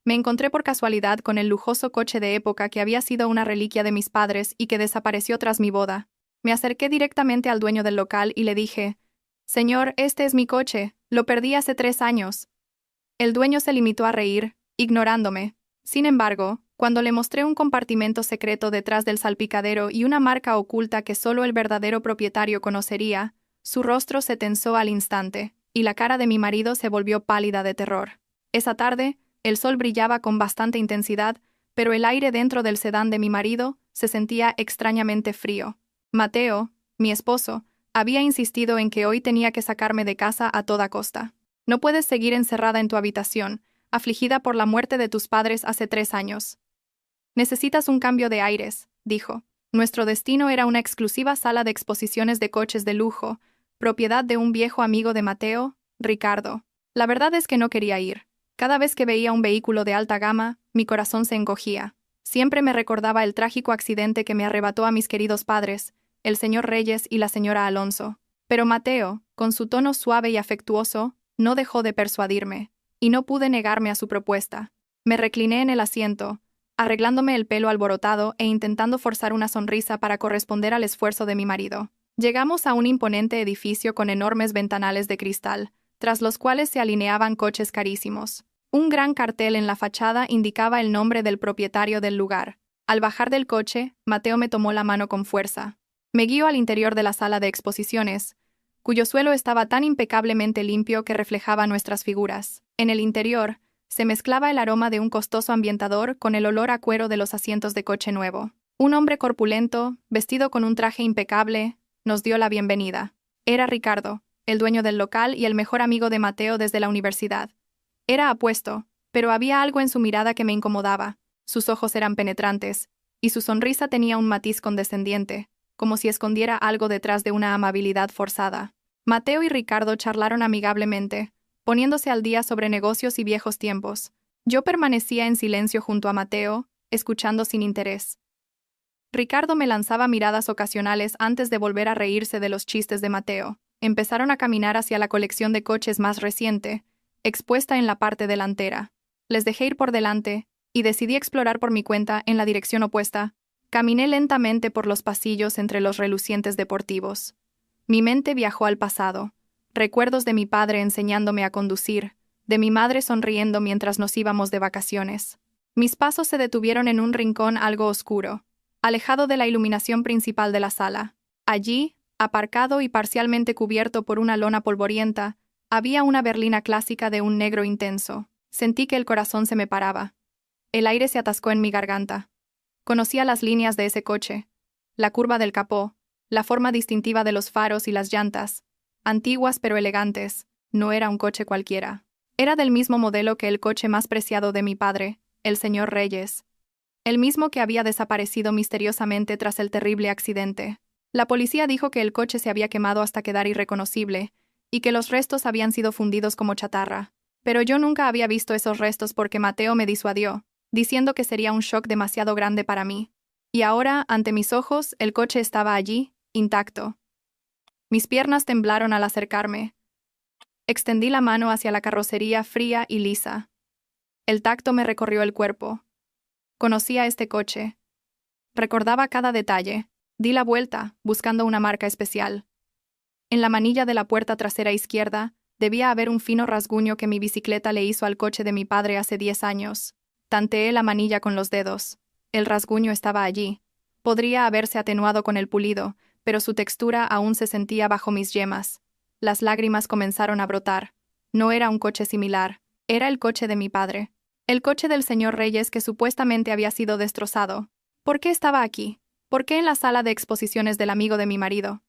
Me encontré por casualidad con el lujoso coche de época que había sido una reliquia de mis padres y que desapareció tras mi boda. Me acerqué directamente al dueño del local y le dije: «Señor, este es mi coche, lo perdí hace 3 años». El dueño se limitó a reír, ignorándome. Sin embargo, cuando le mostré un compartimento secreto detrás del salpicadero y una marca oculta que solo el verdadero propietario conocería, su rostro se tensó al instante, y la cara de mi marido se volvió pálida de terror. Esa tarde, el sol brillaba con bastante intensidad, pero el aire dentro del sedán de mi marido se sentía extrañamente frío. Mateo, mi esposo, había insistido en que hoy tenía que sacarme de casa a toda costa. «No puedes seguir encerrada en tu habitación, afligida por la muerte de tus padres hace 3 años. Necesitas un cambio de aires», dijo. Nuestro destino era una exclusiva sala de exposiciones de coches de lujo, propiedad de un viejo amigo de Mateo, Ricardo. La verdad es que no quería ir. Cada vez que veía un vehículo de alta gama, mi corazón se encogía. Siempre me recordaba el trágico accidente que me arrebató a mis queridos padres, el señor Reyes y la señora Alonso. Pero Mateo, con su tono suave y afectuoso, no dejó de persuadirme, y no pude negarme a su propuesta. Me recliné en el asiento, arreglándome el pelo alborotado e intentando forzar una sonrisa para corresponder al esfuerzo de mi marido. Llegamos a un imponente edificio con enormes ventanales de cristal, tras los cuales se alineaban coches carísimos. Un gran cartel en la fachada indicaba el nombre del propietario del lugar. Al bajar del coche, Mateo me tomó la mano con fuerza. Me guió al interior de la sala de exposiciones, cuyo suelo estaba tan impecablemente limpio que reflejaba nuestras figuras. En el interior, se mezclaba el aroma de un costoso ambientador con el olor a cuero de los asientos de coche nuevo. Un hombre corpulento, vestido con un traje impecable, nos dio la bienvenida. Era Ricardo, el dueño del local y el mejor amigo de Mateo desde la universidad. Era apuesto, pero había algo en su mirada que me incomodaba. Sus ojos eran penetrantes, y su sonrisa tenía un matiz condescendiente, como si escondiera algo detrás de una amabilidad forzada. Mateo y Ricardo charlaron amigablemente, poniéndose al día sobre negocios y viejos tiempos. Yo permanecía en silencio junto a Mateo, escuchando sin interés. Ricardo me lanzaba miradas ocasionales antes de volver a reírse de los chistes de Mateo. Empezaron a caminar hacia la colección de coches más reciente, expuesta en la parte delantera. Les dejé ir por delante, y decidí explorar por mi cuenta en la dirección opuesta. Caminé lentamente por los pasillos entre los relucientes deportivos. Mi mente viajó al pasado. Recuerdos de mi padre enseñándome a conducir, de mi madre sonriendo mientras nos íbamos de vacaciones. Mis pasos se detuvieron en un rincón algo oscuro, alejado de la iluminación principal de la sala. Allí, aparcado y parcialmente cubierto por una lona polvorienta, había una berlina clásica de un negro intenso. Sentí que el corazón se me paraba. El aire se atascó en mi garganta. Conocía las líneas de ese coche, la curva del capó, la forma distintiva de los faros y las llantas, antiguas pero elegantes. No era un coche cualquiera. Era del mismo modelo que el coche más preciado de mi padre, el señor Reyes. El mismo que había desaparecido misteriosamente tras el terrible accidente. La policía dijo que el coche se había quemado hasta quedar irreconocible, y que los restos habían sido fundidos como chatarra. Pero yo nunca había visto esos restos porque Mateo me disuadió, diciendo que sería un shock demasiado grande para mí. Y ahora, ante mis ojos, el coche estaba allí, intacto. Mis piernas temblaron al acercarme. Extendí la mano hacia la carrocería fría y lisa. El tacto me recorrió el cuerpo. Conocía este coche. Recordaba cada detalle. Di la vuelta, buscando una marca especial. En la manilla de la puerta trasera izquierda, debía haber un fino rasguño que mi bicicleta le hizo al coche de mi padre hace 10 años. Tanteé la manilla con los dedos. El rasguño estaba allí. Podría haberse atenuado con el pulido, pero su textura aún se sentía bajo mis yemas. Las lágrimas comenzaron a brotar. No era un coche similar. Era el coche de mi padre. El coche del señor Reyes que supuestamente había sido destrozado. ¿Por qué estaba aquí? ¿Por qué en la sala de exposiciones del amigo de mi marido?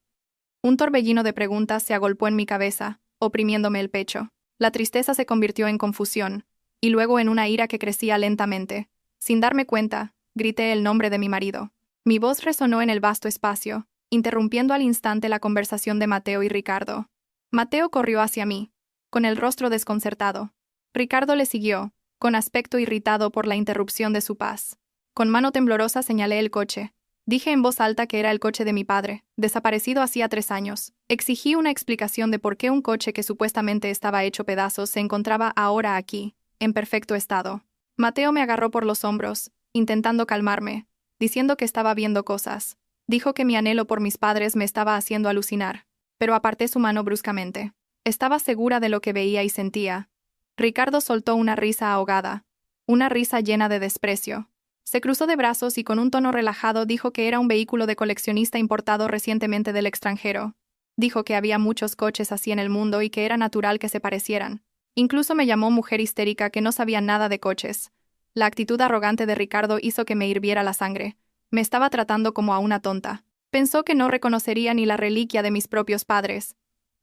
Un torbellino de preguntas se agolpó en mi cabeza, oprimiéndome el pecho. La tristeza se convirtió en confusión, y luego en una ira que crecía lentamente. Sin darme cuenta, grité el nombre de mi marido. Mi voz resonó en el vasto espacio, interrumpiendo al instante la conversación de Mateo y Ricardo. Mateo corrió hacia mí, con el rostro desconcertado. Ricardo le siguió, con aspecto irritado por la interrupción de su paz. Con mano temblorosa señalé el coche. Dije en voz alta que era el coche de mi padre, desaparecido hacía 3 años. Exigí una explicación de por qué un coche que supuestamente estaba hecho pedazos se encontraba ahora aquí, en perfecto estado. Mateo me agarró por los hombros, intentando calmarme, diciendo que estaba viendo cosas. Dijo que mi anhelo por mis padres me estaba haciendo alucinar, pero aparté su mano bruscamente. Estaba segura de lo que veía y sentía. Ricardo soltó una risa ahogada, una risa llena de desprecio. Se cruzó de brazos y con un tono relajado dijo que era un vehículo de coleccionista importado recientemente del extranjero. Dijo que había muchos coches así en el mundo y que era natural que se parecieran. Incluso me llamó mujer histérica que no sabía nada de coches. La actitud arrogante de Ricardo hizo que me hirviera la sangre. Me estaba tratando como a una tonta. Pensó que no reconocería ni la reliquia de mis propios padres.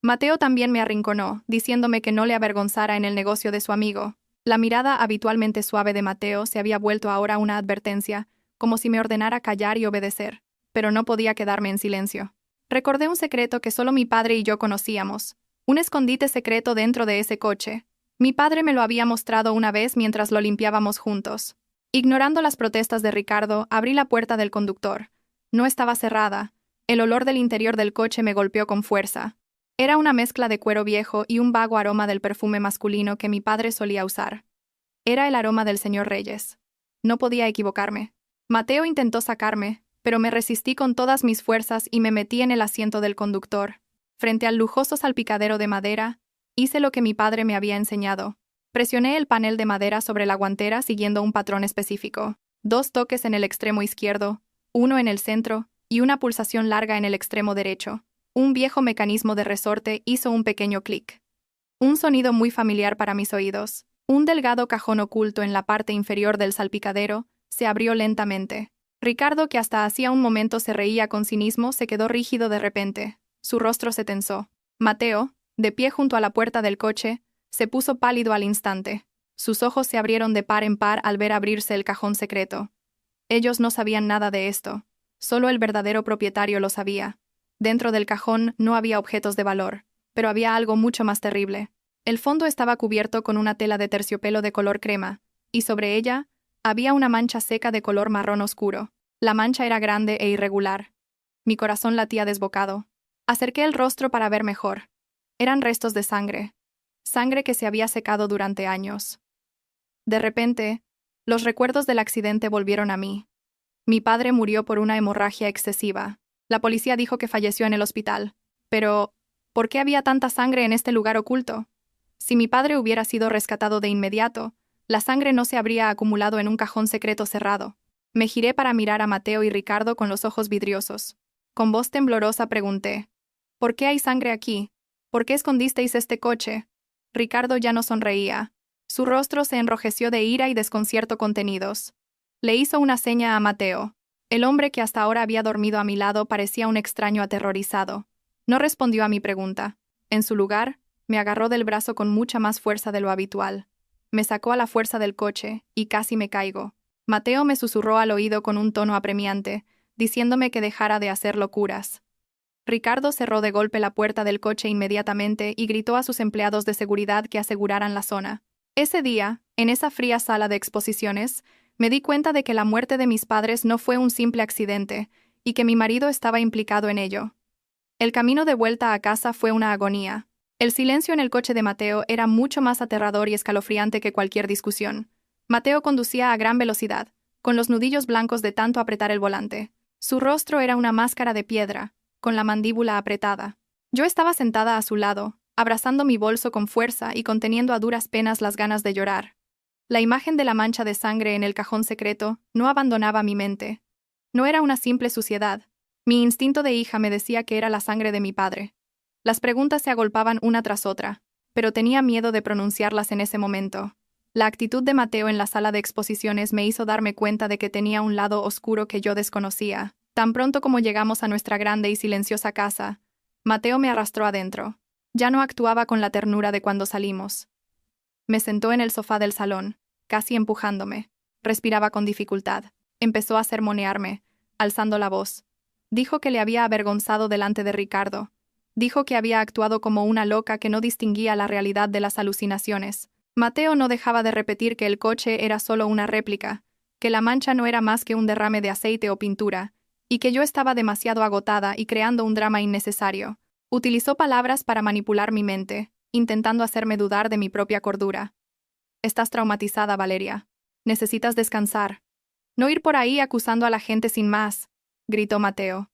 Mateo también me arrinconó, diciéndome que no le avergonzara en el negocio de su amigo. La mirada habitualmente suave de Mateo se había vuelto ahora una advertencia, como si me ordenara callar y obedecer. Pero no podía quedarme en silencio. Recordé un secreto que solo mi padre y yo conocíamos. Un escondite secreto dentro de ese coche. Mi padre me lo había mostrado una vez mientras lo limpiábamos juntos. Ignorando las protestas de Ricardo, abrí la puerta del conductor. No estaba cerrada. El olor del interior del coche me golpeó con fuerza. Era una mezcla de cuero viejo y un vago aroma del perfume masculino que mi padre solía usar. Era el aroma del señor Reyes. No podía equivocarme. Mateo intentó sacarme, pero me resistí con todas mis fuerzas y me metí en el asiento del conductor. Frente al lujoso salpicadero de madera, hice lo que mi padre me había enseñado. Presioné el panel de madera sobre la guantera siguiendo un patrón específico. 2 toques en el extremo izquierdo, 1 en el centro y una pulsación larga en el extremo derecho. Un viejo mecanismo de resorte hizo un pequeño clic. Un sonido muy familiar para mis oídos. Un delgado cajón oculto en la parte inferior del salpicadero se abrió lentamente. Ricardo, que hasta hacía un momento se reía con cinismo, se quedó rígido de repente. Su rostro se tensó. Mateo, de pie junto a la puerta del coche, se puso pálido al instante. Sus ojos se abrieron de par en par al ver abrirse el cajón secreto. Ellos no sabían nada de esto. Solo el verdadero propietario lo sabía. Dentro del cajón no había objetos de valor, pero había algo mucho más terrible. El fondo estaba cubierto con una tela de terciopelo de color crema, y sobre ella había una mancha seca de color marrón oscuro. La mancha era grande e irregular. Mi corazón latía desbocado. Acerqué el rostro para ver mejor. Eran restos de sangre. Sangre que se había secado durante años. De repente, los recuerdos del accidente volvieron a mí. Mi padre murió por una hemorragia excesiva. La policía dijo que falleció en el hospital. Pero, ¿por qué había tanta sangre en este lugar oculto? Si mi padre hubiera sido rescatado de inmediato, la sangre no se habría acumulado en un cajón secreto cerrado. Me giré para mirar a Mateo y Ricardo con los ojos vidriosos. Con voz temblorosa pregunté: ¿por qué hay sangre aquí? ¿Por qué escondisteis este coche? Ricardo ya no sonreía. Su rostro se enrojeció de ira y desconcierto contenidos. Le hizo una seña a Mateo. El hombre que hasta ahora había dormido a mi lado parecía un extraño aterrorizado. No respondió a mi pregunta. En su lugar, me agarró del brazo con mucha más fuerza de lo habitual. Me sacó a la fuerza del coche, y casi me caigo. Mateo me susurró al oído con un tono apremiante, diciéndome que dejara de hacer locuras. Ricardo cerró de golpe la puerta del coche inmediatamente y gritó a sus empleados de seguridad que aseguraran la zona. Ese día, en esa fría sala de exposiciones, me di cuenta de que la muerte de mis padres no fue un simple accidente, y que mi marido estaba implicado en ello. El camino de vuelta a casa fue una agonía. El silencio en el coche de Mateo era mucho más aterrador y escalofriante que cualquier discusión. Mateo conducía a gran velocidad, con los nudillos blancos de tanto apretar el volante. Su rostro era una máscara de piedra, con la mandíbula apretada. Yo estaba sentada a su lado, abrazando mi bolso con fuerza y conteniendo a duras penas las ganas de llorar. La imagen de la mancha de sangre en el cajón secreto no abandonaba mi mente. No era una simple suciedad. Mi instinto de hija me decía que era la sangre de mi padre. Las preguntas se agolpaban una tras otra, pero tenía miedo de pronunciarlas en ese momento. La actitud de Mateo en la sala de exposiciones me hizo darme cuenta de que tenía un lado oscuro que yo desconocía. Tan pronto como llegamos a nuestra grande y silenciosa casa, Mateo me arrastró adentro. Ya no actuaba con la ternura de cuando salimos. Me sentó en el sofá del salón, casi empujándome. Respiraba con dificultad. Empezó a sermonearme, alzando la voz. Dijo que le había avergonzado delante de Ricardo. Dijo que había actuado como una loca que no distinguía la realidad de las alucinaciones. Mateo no dejaba de repetir que el coche era solo una réplica, que la mancha no era más que un derrame de aceite o pintura, y que yo estaba demasiado agotada y creando un drama innecesario. Utilizó palabras para manipular mi mente, intentando hacerme dudar de mi propia cordura. «Estás traumatizada, Valeria. Necesitas descansar. No ir por ahí acusando a la gente sin más, gritó Mateo.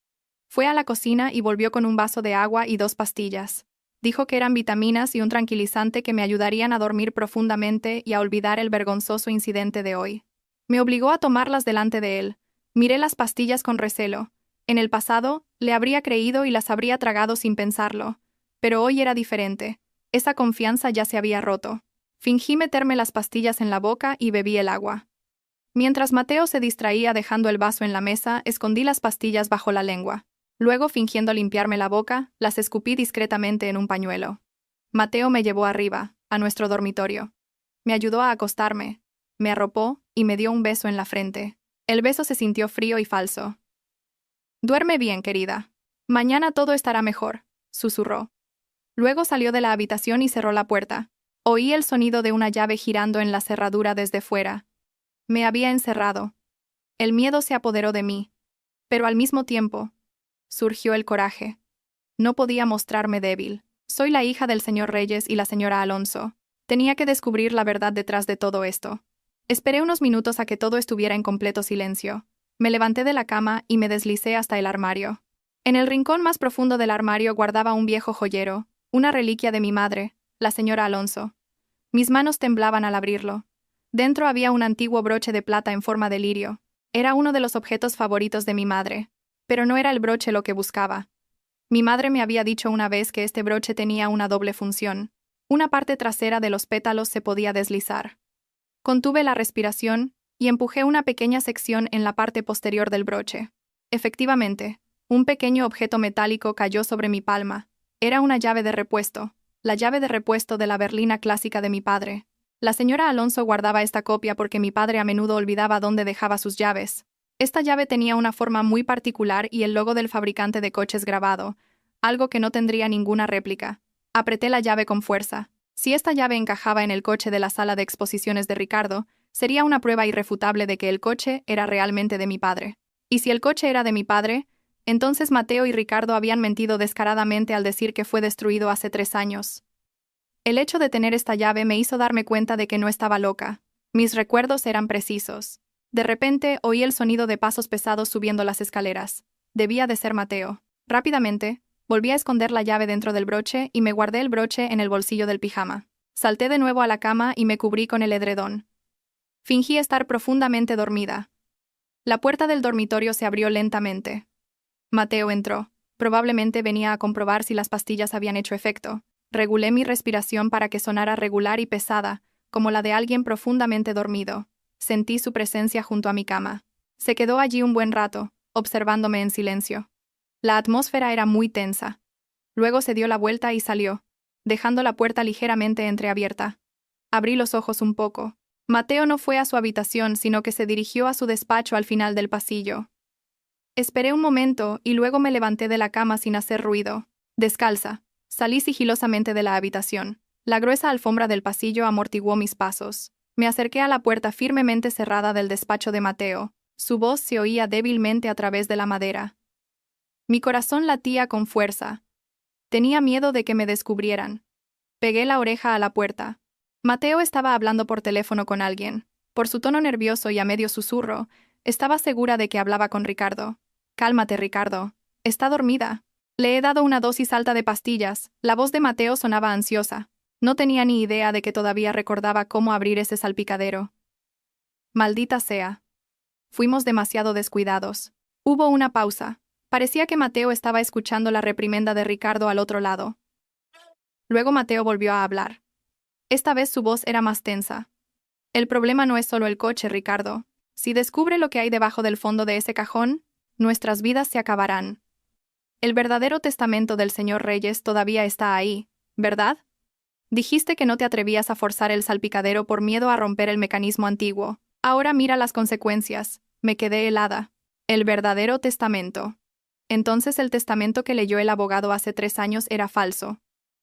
Fue a la cocina y volvió con un vaso de agua y 2 pastillas. Dijo que eran vitaminas y un tranquilizante que me ayudarían a dormir profundamente y a olvidar el vergonzoso incidente de hoy. Me obligó a tomarlas delante de él. Miré las pastillas con recelo. En el pasado, le habría creído y las habría tragado sin pensarlo. Pero hoy era diferente. Esa confianza ya se había roto. Fingí meterme las pastillas en la boca y bebí el agua. Mientras Mateo se distraía dejando el vaso en la mesa, escondí las pastillas bajo la lengua. Luego, fingiendo limpiarme la boca, las escupí discretamente en un pañuelo. Mateo me llevó arriba, a nuestro dormitorio. Me ayudó a acostarme, me arropó y me dio un beso en la frente. El beso se sintió frío y falso. «Duerme bien, querida. Mañana todo estará mejor», susurró. Luego salió de la habitación y cerró la puerta. Oí el sonido de una llave girando en la cerradura desde fuera. Me había encerrado. El miedo se apoderó de mí. Pero al mismo tiempo, surgió el coraje. No podía mostrarme débil. Soy la hija del señor Reyes y la señora Alonso. Tenía que descubrir la verdad detrás de todo esto. Esperé unos minutos a que todo estuviera en completo silencio. Me levanté de la cama y me deslicé hasta el armario. En el rincón más profundo del armario guardaba un viejo joyero, una reliquia de mi madre, la señora Alonso. Mis manos temblaban al abrirlo. Dentro había un antiguo broche de plata en forma de lirio. Era uno de los objetos favoritos de mi madre. Pero no era el broche lo que buscaba. Mi madre me había dicho una vez que este broche tenía una doble función. Una parte trasera de los pétalos se podía deslizar. Contuve la respiración y empujé una pequeña sección en la parte posterior del broche. Efectivamente, un pequeño objeto metálico cayó sobre mi palma. Era una llave de repuesto, la llave de repuesto de la berlina clásica de mi padre. La señora Alonso guardaba esta copia porque mi padre a menudo olvidaba dónde dejaba sus llaves. Esta llave tenía una forma muy particular y el logo del fabricante de coches grabado, algo que no tendría ninguna réplica. Apreté la llave con fuerza. Si esta llave encajaba en el coche de la sala de exposiciones de Ricardo, sería una prueba irrefutable de que el coche era realmente de mi padre. Y si el coche era de mi padre, entonces Mateo y Ricardo habían mentido descaradamente al decir que fue destruido hace 3 años. El hecho de tener esta llave me hizo darme cuenta de que no estaba loca. Mis recuerdos eran precisos. De repente oí el sonido de pasos pesados subiendo las escaleras. Debía de ser Mateo. Rápidamente, volví a esconder la llave dentro del broche y me guardé el broche en el bolsillo del pijama. Salté de nuevo a la cama y me cubrí con el edredón. Fingí estar profundamente dormida. La puerta del dormitorio se abrió lentamente. Mateo entró. Probablemente venía a comprobar si las pastillas habían hecho efecto. Regulé mi respiración para que sonara regular y pesada, como la de alguien profundamente dormido. Sentí su presencia junto a mi cama. Se quedó allí un buen rato, observándome en silencio. La atmósfera era muy tensa. Luego se dio la vuelta y salió, dejando la puerta ligeramente entreabierta. Abrí los ojos un poco. Mateo no fue a su habitación, sino que se dirigió a su despacho al final del pasillo. Esperé un momento y luego me levanté de la cama sin hacer ruido. Descalza, salí sigilosamente de la habitación. La gruesa alfombra del pasillo amortiguó mis pasos. Me acerqué a la puerta firmemente cerrada del despacho de Mateo. Su voz se oía débilmente a través de la madera. Mi corazón latía con fuerza. Tenía miedo de que me descubrieran. Pegué la oreja a la puerta. Mateo estaba hablando por teléfono con alguien. Por su tono nervioso y a medio susurro, estaba segura de que hablaba con Ricardo. «Cálmate, Ricardo. Está dormida. Le he dado una dosis alta de pastillas». La voz de Mateo sonaba ansiosa. No tenía ni idea de que todavía recordaba cómo abrir ese salpicadero. Maldita sea. Fuimos demasiado descuidados. Hubo una pausa. Parecía que Mateo estaba escuchando la reprimenda de Ricardo al otro lado. Luego Mateo volvió a hablar. Esta vez su voz era más tensa. «El problema no es solo el coche, Ricardo. Si descubre lo que hay debajo del fondo de ese cajón, nuestras vidas se acabarán. El verdadero testamento del señor Reyes todavía está ahí, ¿verdad? Dijiste que no te atrevías a forzar el salpicadero por miedo a romper el mecanismo antiguo. Ahora mira las consecuencias». Me quedé helada. El verdadero testamento. Entonces el testamento que leyó el abogado hace 3 años era falso.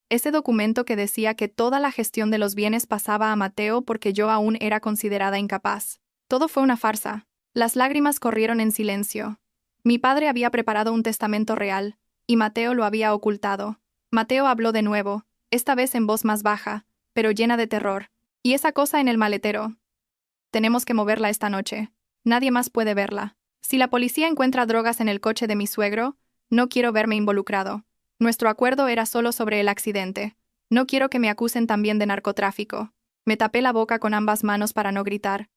Ese documento que decía que toda la gestión de los bienes pasaba a Mateo porque yo aún era considerada incapaz. Todo fue una farsa. Las lágrimas corrieron en silencio. Mi padre había preparado un testamento real, y Mateo lo había ocultado. Mateo habló de nuevo, esta vez en voz más baja, pero llena de terror. «¿Y esa cosa en el maletero? Tenemos que moverla esta noche. Nadie más puede verla. Si la policía encuentra drogas en el coche de mi suegro, no quiero verme involucrado. Nuestro acuerdo era solo sobre el accidente. No quiero que me acusen también de narcotráfico. Me tapé la boca con ambas manos para no gritar.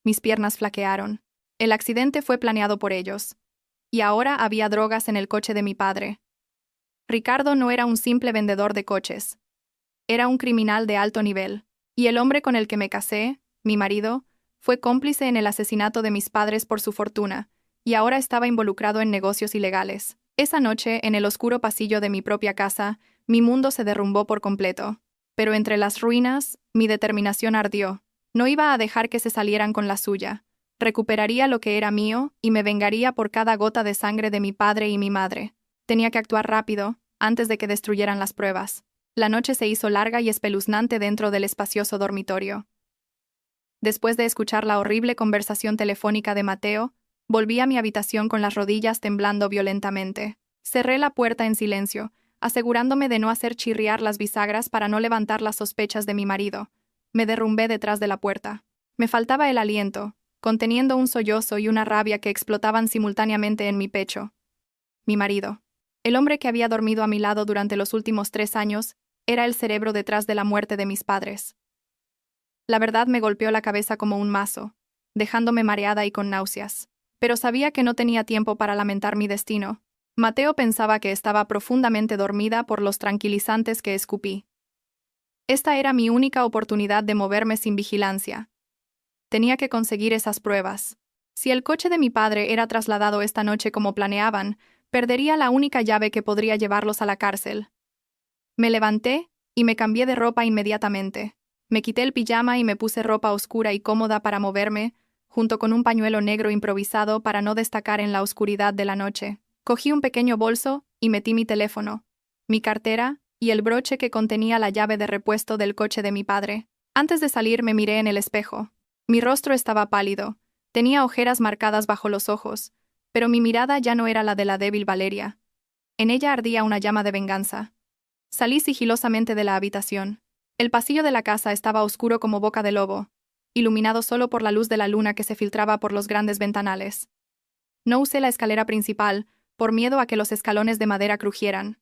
Mis piernas flaquearon. El accidente fue planeado por ellos. Y ahora había drogas en el coche de mi padre. Ricardo no era un simple vendedor de coches. Era un criminal de alto nivel. Y el hombre con el que me casé, mi marido, fue cómplice en el asesinato de mis padres por su fortuna, y ahora estaba involucrado en negocios ilegales. Esa noche, en el oscuro pasillo de mi propia casa, mi mundo se derrumbó por completo. Pero entre las ruinas, mi determinación ardió. No iba a dejar que se salieran con la suya. Recuperaría lo que era mío y me vengaría por cada gota de sangre de mi padre y mi madre. Tenía que actuar rápido, antes de que destruyeran las pruebas. La noche se hizo larga y espeluznante dentro del espacioso dormitorio. Después de escuchar la horrible conversación telefónica de Mateo, volví a mi habitación con las rodillas temblando violentamente. Cerré la puerta en silencio, asegurándome de no hacer chirriar las bisagras para no levantar las sospechas de mi marido. Me derrumbé detrás de la puerta. Me faltaba el aliento, conteniendo un sollozo y una rabia que explotaban simultáneamente en mi pecho. Mi marido. El hombre que había dormido a mi lado durante los últimos 3 años, era el cerebro detrás de la muerte de mis padres. La verdad me golpeó la cabeza como un mazo, dejándome mareada y con náuseas. Pero sabía que no tenía tiempo para lamentar mi destino. Mateo pensaba que estaba profundamente dormida por los tranquilizantes que escupí. Esta era mi única oportunidad de moverme sin vigilancia. Tenía que conseguir esas pruebas. Si el coche de mi padre era trasladado esta noche como planeaban, perdería la única llave que podría llevarlos a la cárcel. Me levanté y me cambié de ropa inmediatamente. Me quité el pijama y me puse ropa oscura y cómoda para moverme, junto con un pañuelo negro improvisado para no destacar en la oscuridad de la noche. Cogí un pequeño bolso y metí mi teléfono, mi cartera y el broche que contenía la llave de repuesto del coche de mi padre. Antes de salir me miré en el espejo. Mi rostro estaba pálido, tenía ojeras marcadas bajo los ojos, pero mi mirada ya no era la de la débil Valeria. En ella ardía una llama de venganza. Salí sigilosamente de la habitación. El pasillo de la casa estaba oscuro como boca de lobo, iluminado solo por la luz de la luna que se filtraba por los grandes ventanales. No usé la escalera principal, por miedo a que los escalones de madera crujieran.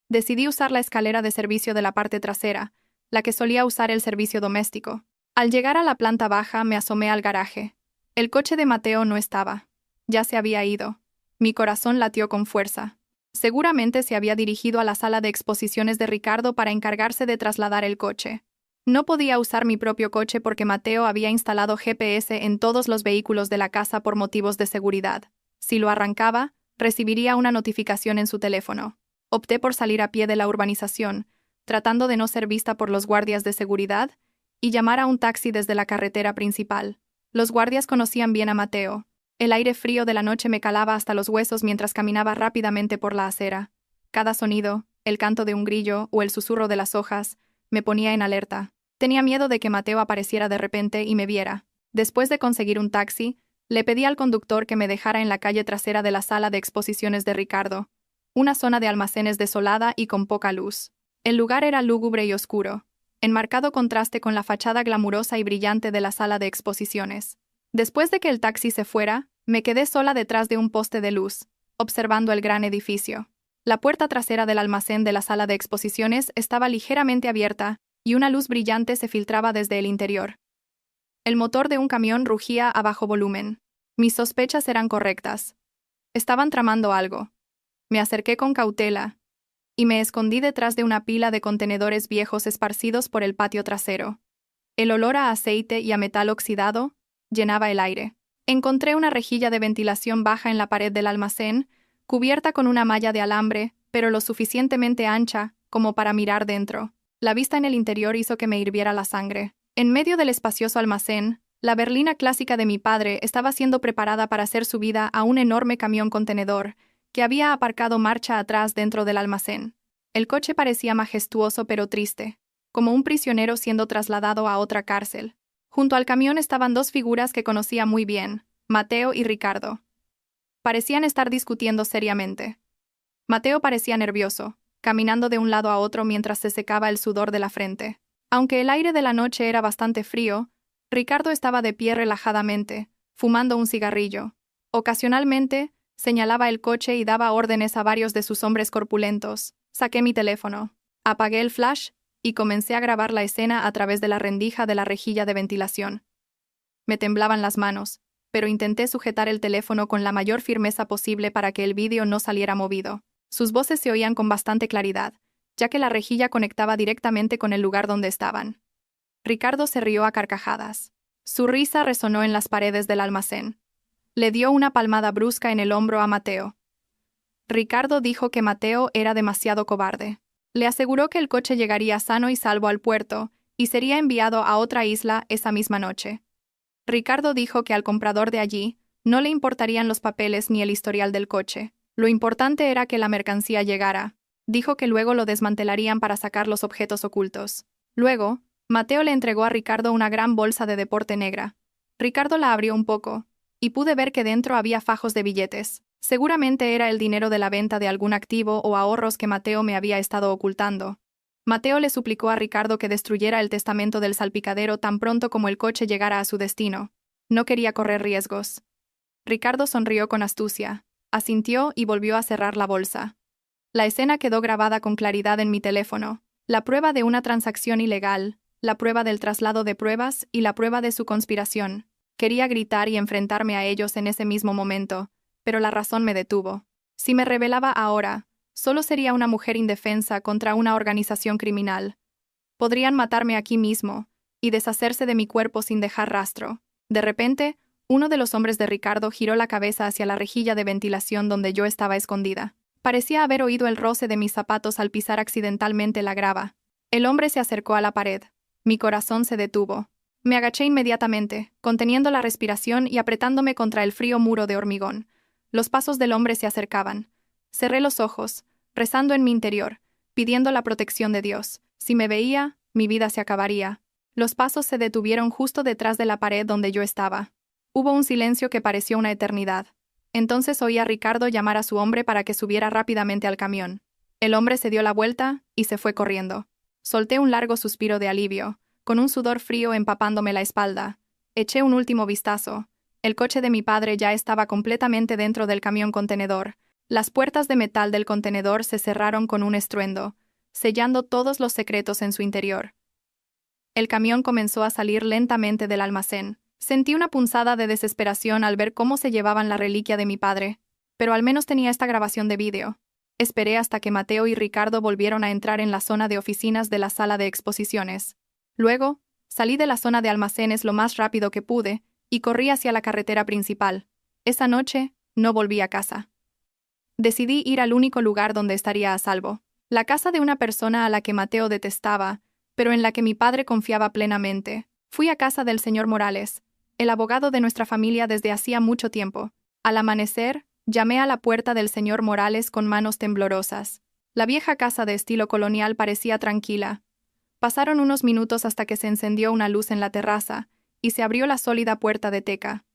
Decidí usar la escalera de servicio de la parte trasera, la que solía usar el servicio doméstico. Al llegar a la planta baja me asomé al garaje. El coche de Mateo no estaba. Ya se había ido. Mi corazón latió con fuerza. Seguramente se había dirigido a la sala de exposiciones de Ricardo para encargarse de trasladar el coche. No podía usar mi propio coche porque Mateo había instalado GPS en todos los vehículos de la casa por motivos de seguridad. Si lo arrancaba, recibiría una notificación en su teléfono. Opté por salir a pie de la urbanización, tratando de no ser vista por los guardias de seguridad, y llamar a un taxi desde la carretera principal. Los guardias conocían bien a Mateo. El aire frío de la noche me calaba hasta los huesos mientras caminaba rápidamente por la acera. Cada sonido, el canto de un grillo o el susurro de las hojas, me ponía en alerta. Tenía miedo de que Mateo apareciera de repente y me viera. Después de conseguir un taxi, le pedí al conductor que me dejara en la calle trasera de la sala de exposiciones de Ricardo, una zona de almacenes desolada y con poca luz. El lugar era lúgubre y oscuro, en marcado contraste con la fachada glamurosa y brillante de la sala de exposiciones. Después de que el taxi se fuera, me quedé sola detrás de un poste de luz, observando el gran edificio. La puerta trasera del almacén de la sala de exposiciones estaba ligeramente abierta y una luz brillante se filtraba desde el interior. El motor de un camión rugía a bajo volumen. Mis sospechas eran correctas. Estaban tramando algo. Me acerqué con cautela y me escondí detrás de una pila de contenedores viejos esparcidos por el patio trasero. El olor a aceite y a metal oxidado llenaba el aire. Encontré una rejilla de ventilación baja en la pared del almacén, cubierta con una malla de alambre, pero lo suficientemente ancha como para mirar dentro. La vista en el interior hizo que me hirviera la sangre. En medio del espacioso almacén, la berlina clásica de mi padre estaba siendo preparada para ser subida a un enorme camión contenedor que había aparcado marcha atrás dentro del almacén. El coche parecía majestuoso pero triste, como un prisionero siendo trasladado a otra cárcel. Junto al camión estaban 2 figuras que conocía muy bien, Mateo y Ricardo. Parecían estar discutiendo seriamente. Mateo parecía nervioso, caminando de un lado a otro mientras se secaba el sudor de la frente. Aunque el aire de la noche era bastante frío, Ricardo estaba de pie relajadamente, fumando un cigarrillo. Ocasionalmente, señalaba el coche y daba órdenes a varios de sus hombres corpulentos. Saqué mi teléfono, apagué el flash y comencé a grabar la escena a través de la rendija de la rejilla de ventilación. Me temblaban las manos, pero intenté sujetar el teléfono con la mayor firmeza posible para que el vídeo no saliera movido. Sus voces se oían con bastante claridad, ya que la rejilla conectaba directamente con el lugar donde estaban. Ricardo se rió a carcajadas. Su risa resonó en las paredes del almacén. Le dio una palmada brusca en el hombro a Mateo. Ricardo dijo que Mateo era demasiado cobarde. Le aseguró que el coche llegaría sano y salvo al puerto y sería enviado a otra isla esa misma noche. Ricardo dijo que al comprador de allí no le importarían los papeles ni el historial del coche. Lo importante era que la mercancía llegara. Dijo que luego lo desmantelarían para sacar los objetos ocultos. Luego, Mateo le entregó a Ricardo una gran bolsa de deporte negra. Ricardo la abrió un poco, y pude ver que dentro había fajos de billetes. Seguramente era el dinero de la venta de algún activo o ahorros que Mateo me había estado ocultando. Mateo le suplicó a Ricardo que destruyera el testamento del salpicadero tan pronto como el coche llegara a su destino. No quería correr riesgos. Ricardo sonrió con astucia, asintió y volvió a cerrar la bolsa. La escena quedó grabada con claridad en mi teléfono. La prueba de una transacción ilegal, la prueba del traslado de pruebas y la prueba de su conspiración. Quería gritar y enfrentarme a ellos en ese mismo momento, pero la razón me detuvo. Si me rebelaba ahora, solo sería una mujer indefensa contra una organización criminal. Podrían matarme aquí mismo y deshacerse de mi cuerpo sin dejar rastro. De repente, uno de los hombres de Ricardo giró la cabeza hacia la rejilla de ventilación donde yo estaba escondida. Parecía haber oído el roce de mis zapatos al pisar accidentalmente la grava. El hombre se acercó a la pared. Mi corazón se detuvo. Me agaché inmediatamente, conteniendo la respiración y apretándome contra el frío muro de hormigón. Los pasos del hombre se acercaban. Cerré los ojos, rezando en mi interior, pidiendo la protección de Dios. Si me veía, mi vida se acabaría. Los pasos se detuvieron justo detrás de la pared donde yo estaba. Hubo un silencio que pareció una eternidad. Entonces oí a Ricardo llamar a su hombre para que subiera rápidamente al camión. El hombre se dio la vuelta y se fue corriendo. Solté un largo suspiro de alivio, con un sudor frío empapándome la espalda. Eché un último vistazo. El coche de mi padre ya estaba completamente dentro del camión contenedor. Las puertas de metal del contenedor se cerraron con un estruendo, sellando todos los secretos en su interior. El camión comenzó a salir lentamente del almacén. Sentí una punzada de desesperación al ver cómo se llevaban la reliquia de mi padre, pero al menos tenía esta grabación de vídeo. Esperé hasta que Mateo y Ricardo volvieron a entrar en la zona de oficinas de la sala de exposiciones. Luego, salí de la zona de almacenes lo más rápido que pude y corrí hacia la carretera principal. Esa noche, no volví a casa. Decidí ir al único lugar donde estaría a salvo, la casa de una persona a la que Mateo detestaba, pero en la que mi padre confiaba plenamente. Fui a casa del señor Morales, el abogado de nuestra familia desde hacía mucho tiempo. Al amanecer, llamé a la puerta del señor Morales con manos temblorosas. La vieja casa de estilo colonial parecía tranquila. Pasaron unos minutos hasta que se encendió una luz en la terraza y se abrió la sólida puerta de teca.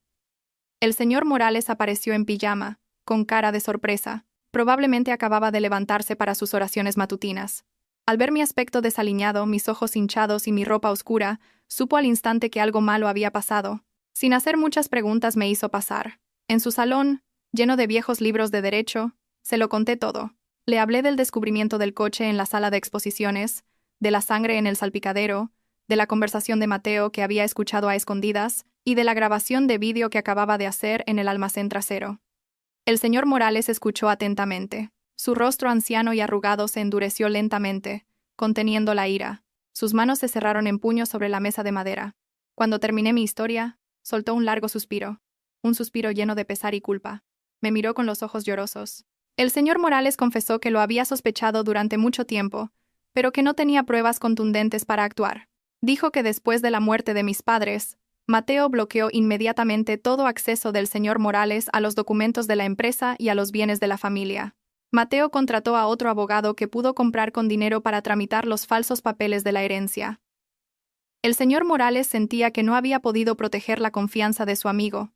El señor Morales apareció en pijama, con cara de sorpresa. Probablemente acababa de levantarse para sus oraciones matutinas. Al ver mi aspecto desaliñado, mis ojos hinchados y mi ropa oscura, supo al instante que algo malo había pasado. Sin hacer muchas preguntas me hizo pasar. En su salón, lleno de viejos libros de derecho, se lo conté todo. Le hablé del descubrimiento del coche en la sala de exposiciones, de la sangre en el salpicadero, de la conversación de Mateo que había escuchado a escondidas y de la grabación de vídeo que acababa de hacer en el almacén trasero. El señor Morales escuchó atentamente. Su rostro anciano y arrugado se endureció lentamente, conteniendo la ira. Sus manos se cerraron en puños sobre la mesa de madera. Cuando terminé mi historia, soltó un largo suspiro. Un suspiro lleno de pesar y culpa. Me miró con los ojos llorosos. El señor Morales confesó que lo había sospechado durante mucho tiempo, pero que no tenía pruebas contundentes para actuar. Dijo que después de la muerte de mis padres, Mateo bloqueó inmediatamente todo acceso del señor Morales a los documentos de la empresa y a los bienes de la familia. Mateo contrató a otro abogado que pudo comprar con dinero para tramitar los falsos papeles de la herencia. El señor Morales sentía que no había podido proteger la confianza de su amigo,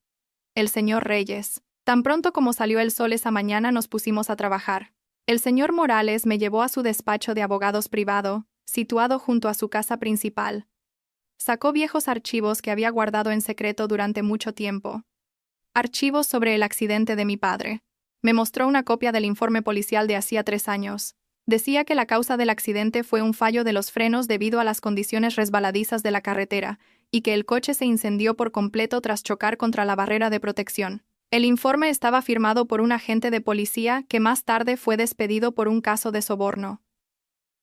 el señor Reyes. Tan pronto como salió el sol esa mañana nos pusimos a trabajar. El señor Morales me llevó a su despacho de abogados privado, situado junto a su casa principal. Sacó viejos archivos que había guardado en secreto durante mucho tiempo. Archivos sobre el accidente de mi padre. Me mostró una copia del informe policial de hacía 3 años. Decía que la causa del accidente fue un fallo de los frenos debido a las condiciones resbaladizas de la carretera, y que el coche se incendió por completo tras chocar contra la barrera de protección. El informe estaba firmado por un agente de policía que más tarde fue despedido por un caso de soborno.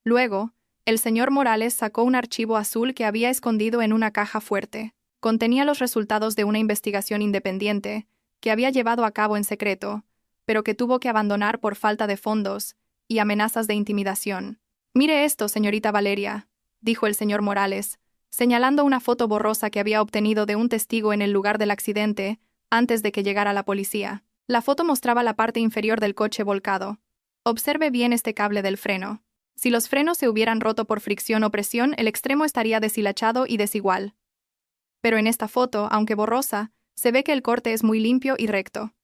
Luego, el señor Morales sacó un archivo azul que había escondido en una caja fuerte. Contenía los resultados de una investigación independiente, que había llevado a cabo en secreto, pero que tuvo que abandonar por falta de fondos y amenazas de intimidación. «Mire esto, señorita Valeria», dijo el señor Morales, señalando una foto borrosa que había obtenido de un testigo en el lugar del accidente antes de que llegara la policía. La foto mostraba la parte inferior del coche volcado. Observe bien este cable del freno. Si los frenos se hubieran roto por fricción o presión, el extremo estaría deshilachado y desigual. Pero en esta foto, aunque borrosa, se ve que el corte es muy limpio y recto.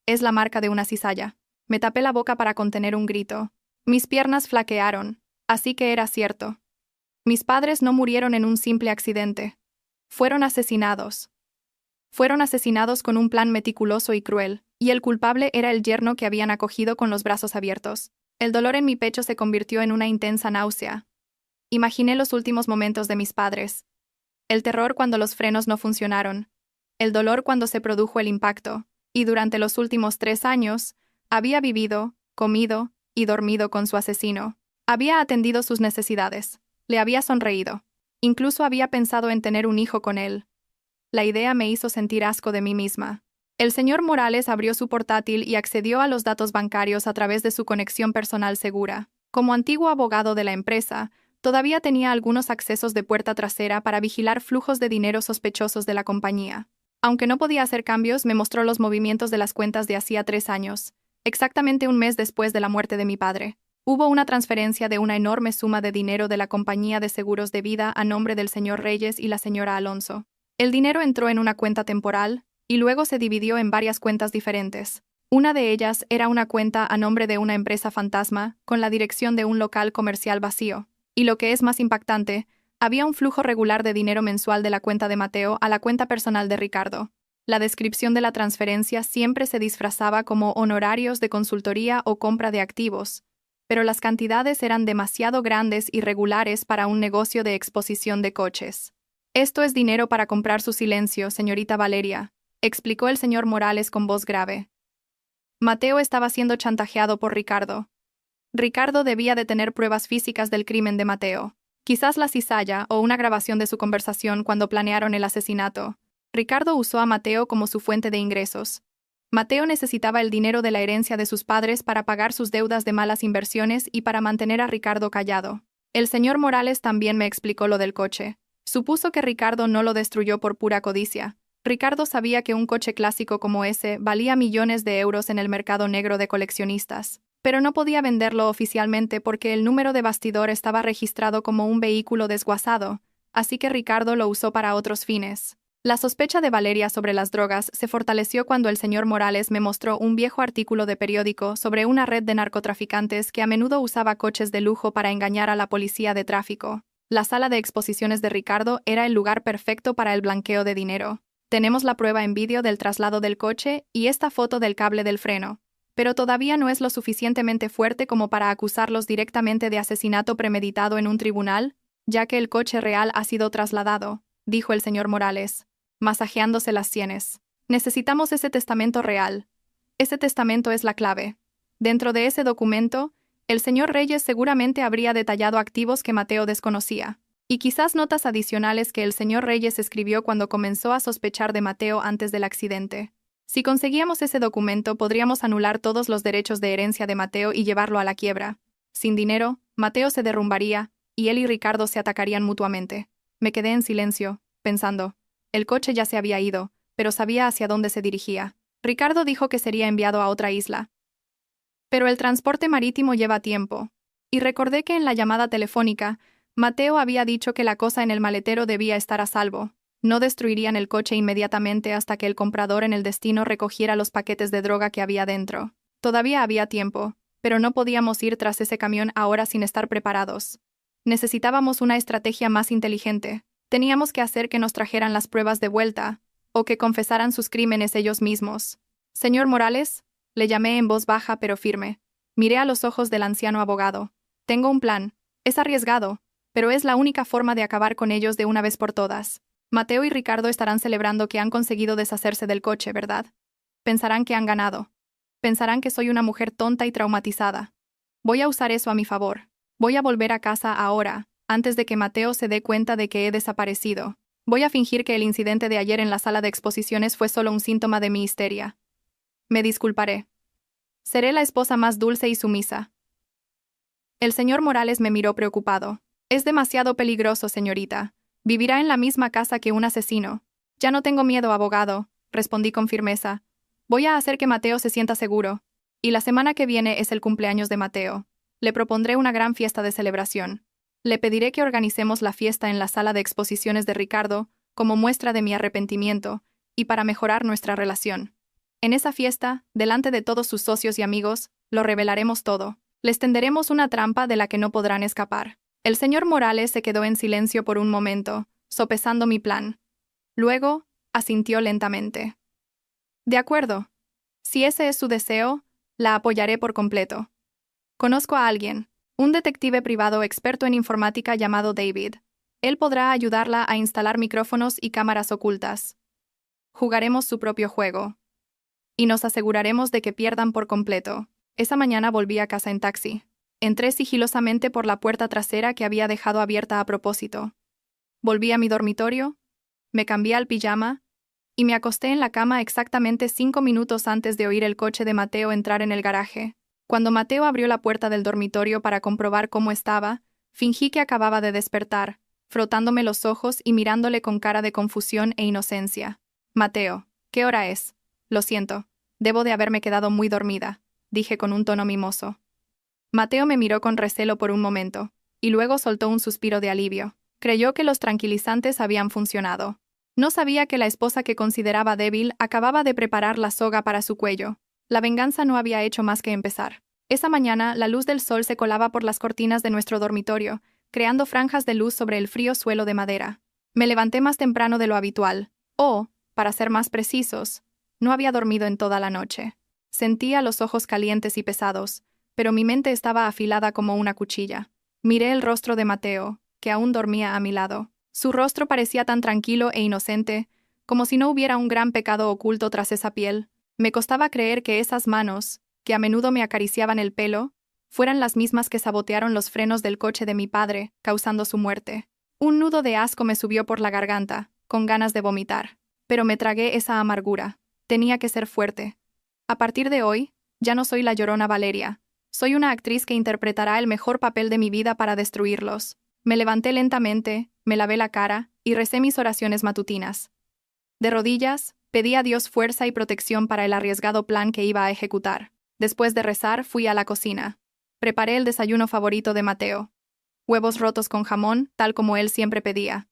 Es la marca de una cizalla. Me tapé la boca para contener un grito. Mis piernas flaquearon, así que era cierto. Mis padres no murieron en un simple accidente. Fueron asesinados. Fueron asesinados con un plan meticuloso y cruel, y el culpable era el yerno que habían acogido con los brazos abiertos. El dolor en mi pecho se convirtió en una intensa náusea. Imaginé los últimos momentos de mis padres. El terror cuando los frenos no funcionaron. El dolor cuando se produjo el impacto. Y durante los últimos 3 años, había vivido, comido y dormido con su asesino. Había atendido sus necesidades. Le había sonreído. Incluso había pensado en tener un hijo con él. La idea me hizo sentir asco de mí misma. El señor Morales abrió su portátil y accedió a los datos bancarios a través de su conexión personal segura. Como antiguo abogado de la empresa, todavía tenía algunos accesos de puerta trasera para vigilar flujos de dinero sospechosos de la compañía. Aunque no podía hacer cambios, me mostró los movimientos de las cuentas de hacía 3 años, exactamente un mes después de la muerte de mi padre. Hubo una transferencia de una enorme suma de dinero de la compañía de seguros de vida a nombre del señor Reyes y la señora Alonso. El dinero entró en una cuenta temporal, y luego se dividió en varias cuentas diferentes. Una de ellas era una cuenta a nombre de una empresa fantasma, con la dirección de un local comercial vacío. Y lo que es más impactante, había un flujo regular de dinero mensual de la cuenta de Mateo a la cuenta personal de Ricardo. La descripción de la transferencia siempre se disfrazaba como honorarios de consultoría o compra de activos, pero las cantidades eran demasiado grandes y regulares para un negocio de exposición de coches. «Esto es dinero para comprar su silencio, señorita Valeria», explicó el señor Morales con voz grave. Mateo estaba siendo chantajeado por Ricardo. Ricardo debía de tener pruebas físicas del crimen de Mateo. Quizás la cizalla o una grabación de su conversación cuando planearon el asesinato. Ricardo usó a Mateo como su fuente de ingresos. Mateo necesitaba el dinero de la herencia de sus padres para pagar sus deudas de malas inversiones y para mantener a Ricardo callado. El señor Morales también me explicó lo del coche. Supuso que Ricardo no lo destruyó por pura codicia. Ricardo sabía que un coche clásico como ese valía millones de euros en el mercado negro de coleccionistas, pero no podía venderlo oficialmente porque el número de bastidor estaba registrado como un vehículo desguazado, así que Ricardo lo usó para otros fines. La sospecha de Valeria sobre las drogas se fortaleció cuando el señor Morales me mostró un viejo artículo de periódico sobre una red de narcotraficantes que a menudo usaba coches de lujo para engañar a la policía de tráfico. La sala de exposiciones de Ricardo era el lugar perfecto para el blanqueo de dinero. Tenemos la prueba en vídeo del traslado del coche y esta foto del cable del freno, pero todavía no es lo suficientemente fuerte como para acusarlos directamente de asesinato premeditado en un tribunal, ya que el coche real ha sido trasladado, dijo el señor Morales, masajeándose las sienes. Necesitamos ese testamento real. Ese testamento es la clave. Dentro de ese documento, el señor Reyes seguramente habría detallado activos que Mateo desconocía, y quizás notas adicionales que el señor Reyes escribió cuando comenzó a sospechar de Mateo antes del accidente. Si conseguíamos ese documento, podríamos anular todos los derechos de herencia de Mateo y llevarlo a la quiebra. Sin dinero, Mateo se derrumbaría, y él y Ricardo se atacarían mutuamente. Me quedé en silencio, pensando. El coche ya se había ido, pero sabía hacia dónde se dirigía. Ricardo dijo que sería enviado a otra isla. Pero el transporte marítimo lleva tiempo. Y recordé que en la llamada telefónica, Mateo había dicho que la cosa en el maletero debía estar a salvo. No destruirían el coche inmediatamente hasta que el comprador en el destino recogiera los paquetes de droga que había dentro. Todavía había tiempo, pero no podíamos ir tras ese camión ahora sin estar preparados. Necesitábamos una estrategia más inteligente. Teníamos que hacer que nos trajeran las pruebas de vuelta, o que confesaran sus crímenes ellos mismos. Señor Morales, le llamé en voz baja pero firme. Miré a los ojos del anciano abogado. Tengo un plan. Es arriesgado, pero es la única forma de acabar con ellos de una vez por todas. Mateo y Ricardo estarán celebrando que han conseguido deshacerse del coche, ¿verdad? Pensarán que han ganado. Pensarán que soy una mujer tonta y traumatizada. Voy a usar eso a mi favor. Voy a volver a casa ahora, antes de que Mateo se dé cuenta de que he desaparecido. Voy a fingir que el incidente de ayer en la sala de exposiciones fue solo un síntoma de mi histeria. Me disculparé. Seré la esposa más dulce y sumisa. El señor Morales me miró preocupado. Es demasiado peligroso, señorita. Vivirá en la misma casa que un asesino. Ya no tengo miedo, abogado, respondí con firmeza. Voy a hacer que Mateo se sienta seguro. Y la semana que viene es el cumpleaños de Mateo. Le propondré una gran fiesta de celebración. Le pediré que organicemos la fiesta en la sala de exposiciones de Ricardo, como muestra de mi arrepentimiento, y para mejorar nuestra relación. En esa fiesta, delante de todos sus socios y amigos, lo revelaremos todo. Les tenderemos una trampa de la que no podrán escapar. El señor Morales se quedó en silencio por un momento, sopesando mi plan. Luego, asintió lentamente. De acuerdo. Si ese es su deseo, la apoyaré por completo. Conozco a alguien, un detective privado experto en informática llamado David. Él podrá ayudarla a instalar micrófonos y cámaras ocultas. Jugaremos su propio juego. Y nos aseguraremos de que pierdan por completo. Esa mañana volví a casa en taxi. Entré sigilosamente por la puerta trasera que había dejado abierta a propósito. Volví a mi dormitorio, me cambié al pijama, y me acosté en la cama exactamente 5 minutos antes de oír el coche de Mateo entrar en el garaje. Cuando Mateo abrió la puerta del dormitorio para comprobar cómo estaba, fingí que acababa de despertar, frotándome los ojos y mirándole con cara de confusión e inocencia. Mateo, ¿qué hora es? Lo siento, debo de haberme quedado muy dormida, dije con un tono mimoso. Mateo me miró con recelo por un momento, y luego soltó un suspiro de alivio. Creyó que los tranquilizantes habían funcionado. No sabía que la esposa que consideraba débil acababa de preparar la soga para su cuello. La venganza no había hecho más que empezar. Esa mañana, la luz del sol se colaba por las cortinas de nuestro dormitorio, creando franjas de luz sobre el frío suelo de madera. Me levanté más temprano de lo habitual, o, para ser más precisos, no había dormido en toda la noche. Sentía los ojos calientes y pesados, pero mi mente estaba afilada como una cuchilla. Miré el rostro de Mateo, que aún dormía a mi lado. Su rostro parecía tan tranquilo e inocente, como si no hubiera un gran pecado oculto tras esa piel. Me costaba creer que esas manos, que a menudo me acariciaban el pelo, fueran las mismas que sabotearon los frenos del coche de mi padre, causando su muerte. Un nudo de asco me subió por la garganta, con ganas de vomitar. Pero me tragué esa amargura. Tenía que ser fuerte. A partir de hoy, ya no soy la llorona Valeria. Soy una actriz que interpretará el mejor papel de mi vida para destruirlos. Me levanté lentamente, me lavé la cara y recé mis oraciones matutinas. De rodillas, pedí a Dios fuerza y protección para el arriesgado plan que iba a ejecutar. Después de rezar, fui a la cocina. Preparé el desayuno favorito de Mateo. Huevos rotos con jamón, tal como él siempre pedía.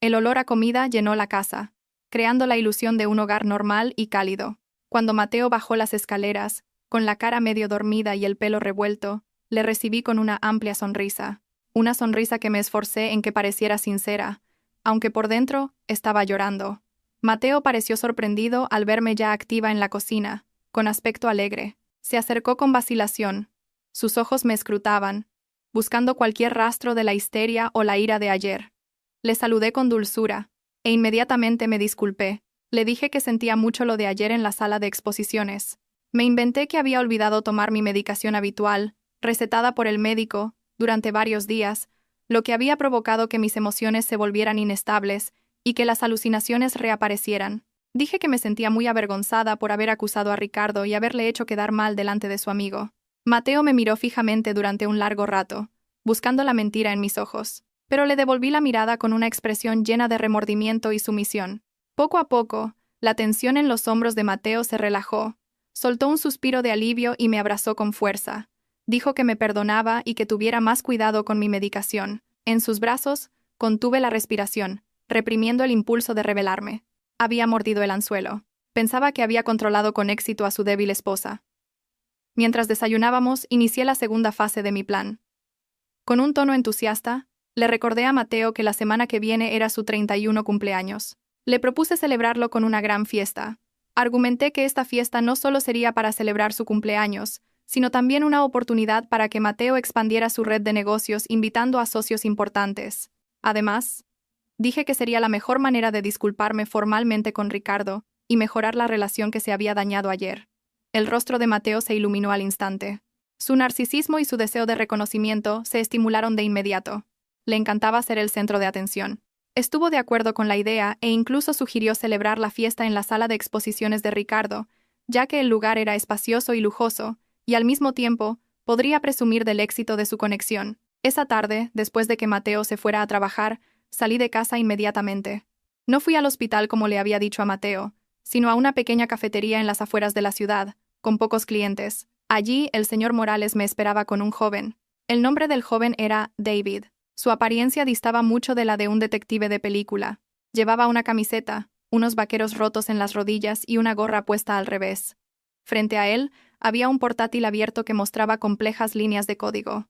El olor a comida llenó la casa, creando la ilusión de un hogar normal y cálido. Cuando Mateo bajó las escaleras, con la cara medio dormida y el pelo revuelto, le recibí con una amplia sonrisa. Una sonrisa que me esforcé en que pareciera sincera, aunque por dentro estaba llorando. Mateo pareció sorprendido al verme ya activa en la cocina, con aspecto alegre. Se acercó con vacilación. Sus ojos me escrutaban, buscando cualquier rastro de la histeria o la ira de ayer. Le saludé con dulzura, e inmediatamente me disculpé. Le dije que sentía mucho lo de ayer en la sala de exposiciones. Me inventé que había olvidado tomar mi medicación habitual, recetada por el médico, durante varios días, lo que había provocado que mis emociones se volvieran inestables y que las alucinaciones reaparecieran. Dije que me sentía muy avergonzada por haber acusado a Ricardo y haberle hecho quedar mal delante de su amigo. Mateo me miró fijamente durante un largo rato, buscando la mentira en mis ojos, pero le devolví la mirada con una expresión llena de remordimiento y sumisión. Poco a poco, la tensión en los hombros de Mateo se relajó, soltó un suspiro de alivio y me abrazó con fuerza. Dijo que me perdonaba y que tuviera más cuidado con mi medicación. En sus brazos, contuve la respiración, reprimiendo el impulso de rebelarme. Había mordido el anzuelo. Pensaba que había controlado con éxito a su débil esposa. Mientras desayunábamos, inicié la segunda fase de mi plan. Con un tono entusiasta, Le recordé a Mateo que la semana que viene era su 31 cumpleaños. Le propuse celebrarlo con una gran fiesta. Argumenté que esta fiesta no solo sería para celebrar su cumpleaños, sino también una oportunidad para que Mateo expandiera su red de negocios invitando a socios importantes. Además, dije que sería la mejor manera de disculparme formalmente con Ricardo y mejorar la relación que se había dañado ayer. El rostro de Mateo se iluminó al instante. Su narcisismo y su deseo de reconocimiento se estimularon de inmediato. Le encantaba ser el centro de atención. Estuvo de acuerdo con la idea e incluso sugirió celebrar la fiesta en la sala de exposiciones de Ricardo, ya que el lugar era espacioso y lujoso, y al mismo tiempo podría presumir del éxito de su conexión. Esa tarde, después de que Mateo se fuera a trabajar, salí de casa inmediatamente. No fui al hospital como le había dicho a Mateo, sino a una pequeña cafetería en las afueras de la ciudad, con pocos clientes. Allí, el señor Morales me esperaba con un joven. El nombre del joven era David. Su apariencia distaba mucho de la de un detective de película. Llevaba una camiseta, unos vaqueros rotos en las rodillas y una gorra puesta al revés. Frente a él, había un portátil abierto que mostraba complejas líneas de código.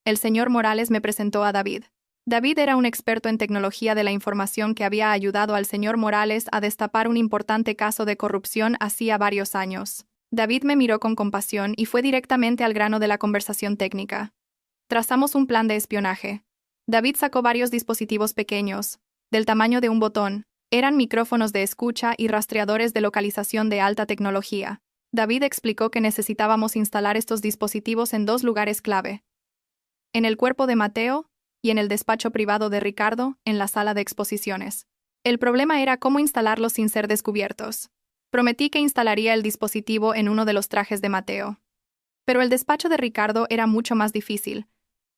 El señor Morales me presentó a David. David era un experto en tecnología de la información que había ayudado al señor Morales a destapar un importante caso de corrupción hacía varios años. David me miró con compasión y fue directamente al grano de la conversación técnica. Trazamos un plan de espionaje. David sacó varios dispositivos pequeños, del tamaño de un botón. Eran micrófonos de escucha y rastreadores de localización de alta tecnología. David explicó que necesitábamos instalar estos dispositivos en 2 lugares clave: en el cuerpo de Mateo y en el despacho privado de Ricardo, en la sala de exposiciones. El problema era cómo instalarlos sin ser descubiertos. Prometí que instalaría el dispositivo en uno de los trajes de Mateo. Pero el despacho de Ricardo era mucho más difícil,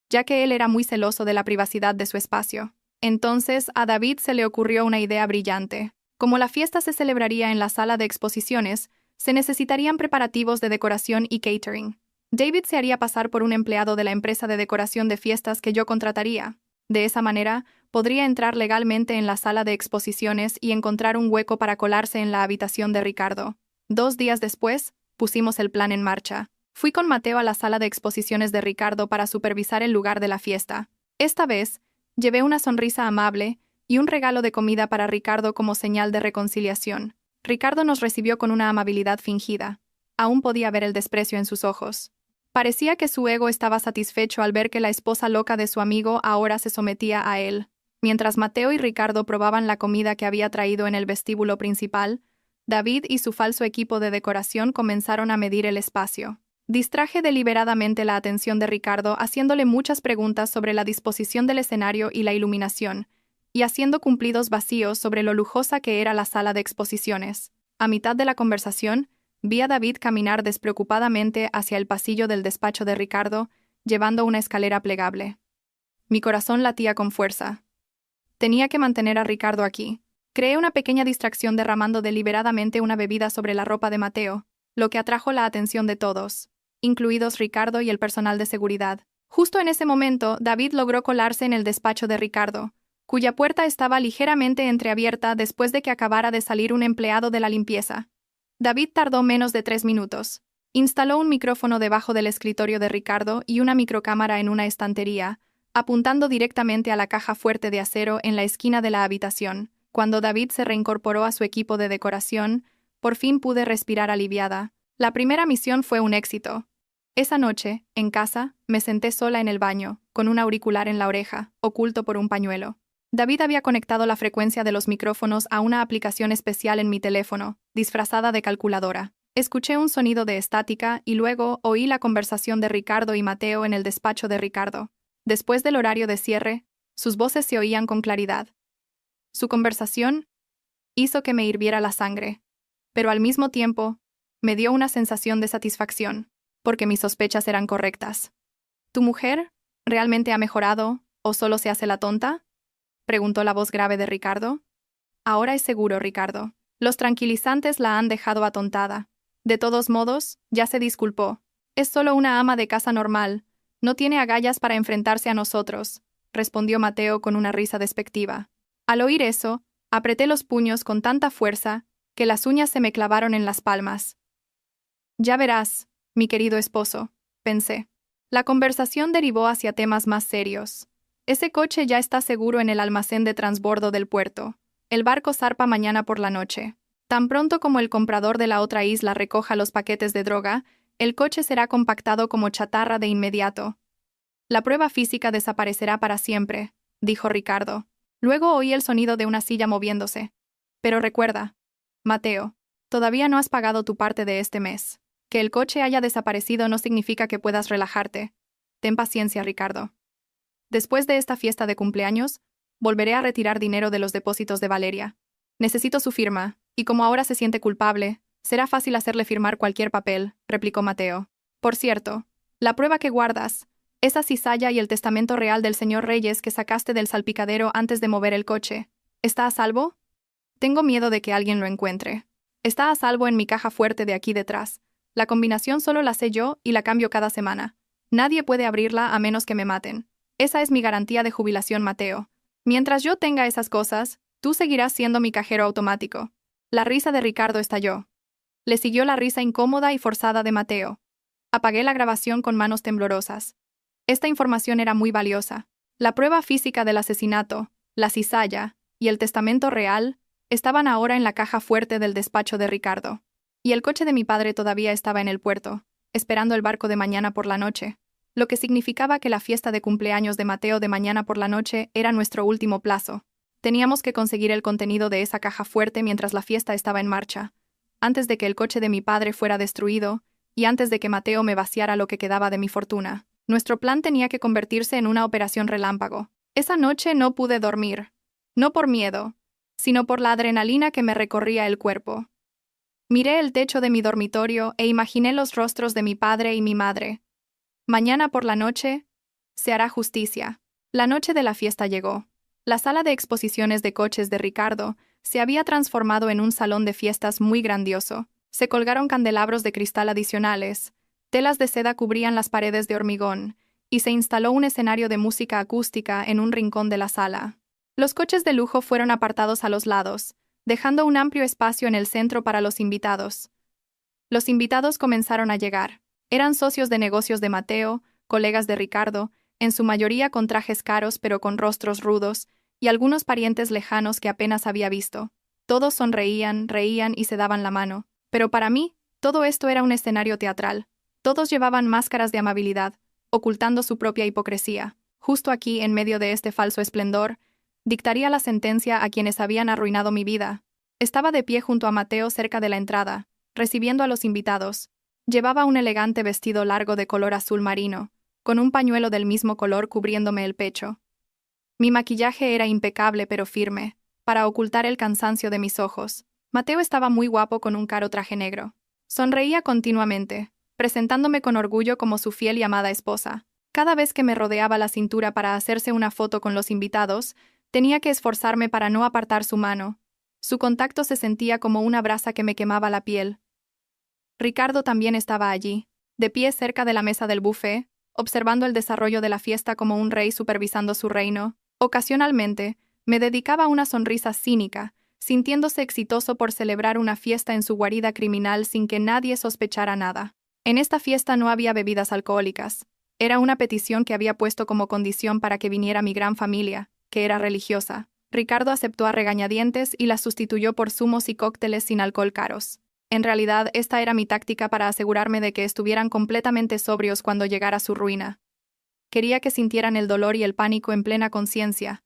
ya que él era muy celoso de la privacidad de su espacio. Entonces, a David se le ocurrió una idea brillante. Como la fiesta se celebraría en la sala de exposiciones, se necesitarían preparativos de decoración y catering. David se haría pasar por un empleado de la empresa de decoración de fiestas que yo contrataría. De esa manera, podría entrar legalmente en la sala de exposiciones y encontrar un hueco para colarse en la habitación de Ricardo. 2 días después, pusimos el plan en marcha. Fui con Mateo a la sala de exposiciones de Ricardo para supervisar el lugar de la fiesta. Esta vez, llevé una sonrisa amable y un regalo de comida para Ricardo como señal de reconciliación. Ricardo nos recibió con una amabilidad fingida. Aún podía ver el desprecio en sus ojos. Parecía que su ego estaba satisfecho al ver que la esposa loca de su amigo ahora se sometía a él. Mientras Mateo y Ricardo probaban la comida que había traído en el vestíbulo principal, David y su falso equipo de decoración comenzaron a medir el espacio. Distraje deliberadamente la atención de Ricardo haciéndole muchas preguntas sobre la disposición del escenario y la iluminación, y haciendo cumplidos vacíos sobre lo lujosa que era la sala de exposiciones. A mitad de la conversación, vi a David caminar despreocupadamente hacia el pasillo del despacho de Ricardo, llevando una escalera plegable. Mi corazón latía con fuerza. Tenía que mantener a Ricardo aquí. Creé una pequeña distracción derramando deliberadamente una bebida sobre la ropa de Mateo, lo que atrajo la atención de todos, incluidos Ricardo y el personal de seguridad. Justo en ese momento, David logró colarse en el despacho de Ricardo, cuya puerta estaba ligeramente entreabierta después de que acabara de salir un empleado de la limpieza. David tardó menos de 3 minutos. Instaló un micrófono debajo del escritorio de Ricardo y una microcámara en una estantería, apuntando directamente a la caja fuerte de acero en la esquina de la habitación. Cuando David se reincorporó a su equipo de decoración, por fin pude respirar aliviada. La primera misión fue un éxito. Esa noche, en casa, me senté sola en el baño, con un auricular en la oreja, oculto por un pañuelo. David había conectado la frecuencia de los micrófonos a una aplicación especial en mi teléfono, disfrazada de calculadora. Escuché un sonido de estática y luego oí la conversación de Ricardo y Mateo en el despacho de Ricardo. Después del horario de cierre, sus voces se oían con claridad. Su conversación hizo que me hirviera la sangre, pero al mismo tiempo, me dio una sensación de satisfacción, porque mis sospechas eran correctas. ¿Tu mujer realmente ha mejorado o solo se hace la tonta?, preguntó la voz grave de Ricardo. Ahora es seguro, Ricardo. Los tranquilizantes la han dejado atontada. De todos modos, ya se disculpó. Es solo una ama de casa normal. No tiene agallas para enfrentarse a nosotros, respondió Mateo con una risa despectiva. Al oír eso, apreté los puños con tanta fuerza que las uñas se me clavaron en las palmas. Ya verás, mi querido esposo, pensé. La conversación derivó hacia temas más serios. Ese coche ya está seguro en el almacén de transbordo del puerto. El barco zarpa mañana por la noche. Tan pronto como el comprador de la otra isla recoja los paquetes de droga, el coche será compactado como chatarra de inmediato. La prueba física desaparecerá para siempre, dijo Ricardo. Luego oí el sonido de una silla moviéndose. Pero recuerda, Mateo, todavía no has pagado tu parte de este mes. Que el coche haya desaparecido no significa que puedas relajarte. Ten paciencia, Ricardo. Después de esta fiesta de cumpleaños, volveré a retirar dinero de los depósitos de Valeria. Necesito su firma, y como ahora se siente culpable, será fácil hacerle firmar cualquier papel, replicó Mateo. Por cierto, la prueba que guardas, esa cizalla y el testamento real del señor Reyes que sacaste del salpicadero antes de mover el coche, ¿está a salvo? Tengo miedo de que alguien lo encuentre. Está a salvo en mi caja fuerte de aquí detrás. La combinación solo la sé yo y la cambio cada semana. Nadie puede abrirla a menos que me maten. Esa es mi garantía de jubilación, Mateo. Mientras yo tenga esas cosas, tú seguirás siendo mi cajero automático. La risa de Ricardo estalló. Le siguió la risa incómoda y forzada de Mateo. Apagué la grabación con manos temblorosas. Esta información era muy valiosa. La prueba física del asesinato, la cizalla y el testamento real estaban ahora en la caja fuerte del despacho de Ricardo. Y el coche de mi padre todavía estaba en el puerto, esperando el barco de mañana por la noche, lo que significaba que la fiesta de cumpleaños de Mateo de mañana por la noche era nuestro último plazo. Teníamos que conseguir el contenido de esa caja fuerte mientras la fiesta estaba en marcha, antes de que el coche de mi padre fuera destruido y antes de que Mateo me vaciara lo que quedaba de mi fortuna. Nuestro plan tenía que convertirse en una operación relámpago. Esa noche no pude dormir, no por miedo, sino por la adrenalina que me recorría el cuerpo. Miré el techo de mi dormitorio e imaginé los rostros de mi padre y mi madre. Mañana por la noche se hará justicia. La noche de la fiesta llegó. La sala de exposiciones de coches de Ricardo se había transformado en un salón de fiestas muy grandioso. Se colgaron candelabros de cristal adicionales, telas de seda cubrían las paredes de hormigón, y se instaló un escenario de música acústica en un rincón de la sala. Los coches de lujo fueron apartados a los lados, dejando un amplio espacio en el centro para los invitados. Los invitados comenzaron a llegar. Eran socios de negocios de Mateo, colegas de Ricardo, en su mayoría con trajes caros pero con rostros rudos, y algunos parientes lejanos que apenas había visto. Todos sonreían, reían y se daban la mano. Pero para mí, todo esto era un escenario teatral. Todos llevaban máscaras de amabilidad, ocultando su propia hipocresía. Justo aquí, en medio de este falso esplendor, dictaría la sentencia a quienes habían arruinado mi vida. Estaba de pie junto a Mateo cerca de la entrada, recibiendo a los invitados. Llevaba un elegante vestido largo de color azul marino, con un pañuelo del mismo color cubriéndome el pecho. Mi maquillaje era impecable pero firme, para ocultar el cansancio de mis ojos. Mateo estaba muy guapo con un caro traje negro. Sonreía continuamente, presentándome con orgullo como su fiel y amada esposa. Cada vez que me rodeaba la cintura para hacerse una foto con los invitados, tenía que esforzarme para no apartar su mano. Su contacto se sentía como una brasa que me quemaba la piel. Ricardo también estaba allí, de pie cerca de la mesa del buffet, observando el desarrollo de la fiesta como un rey supervisando su reino. Ocasionalmente, me dedicaba una sonrisa cínica, sintiéndose exitoso por celebrar una fiesta en su guarida criminal sin que nadie sospechara nada. En esta fiesta no había bebidas alcohólicas. Era una petición que había puesto como condición para que viniera mi gran familia, que era religiosa. Ricardo aceptó a regañadientes y la sustituyó por zumos y cócteles sin alcohol caros. En realidad, esta era mi táctica para asegurarme de que estuvieran completamente sobrios cuando llegara su ruina. Quería que sintieran el dolor y el pánico en plena conciencia,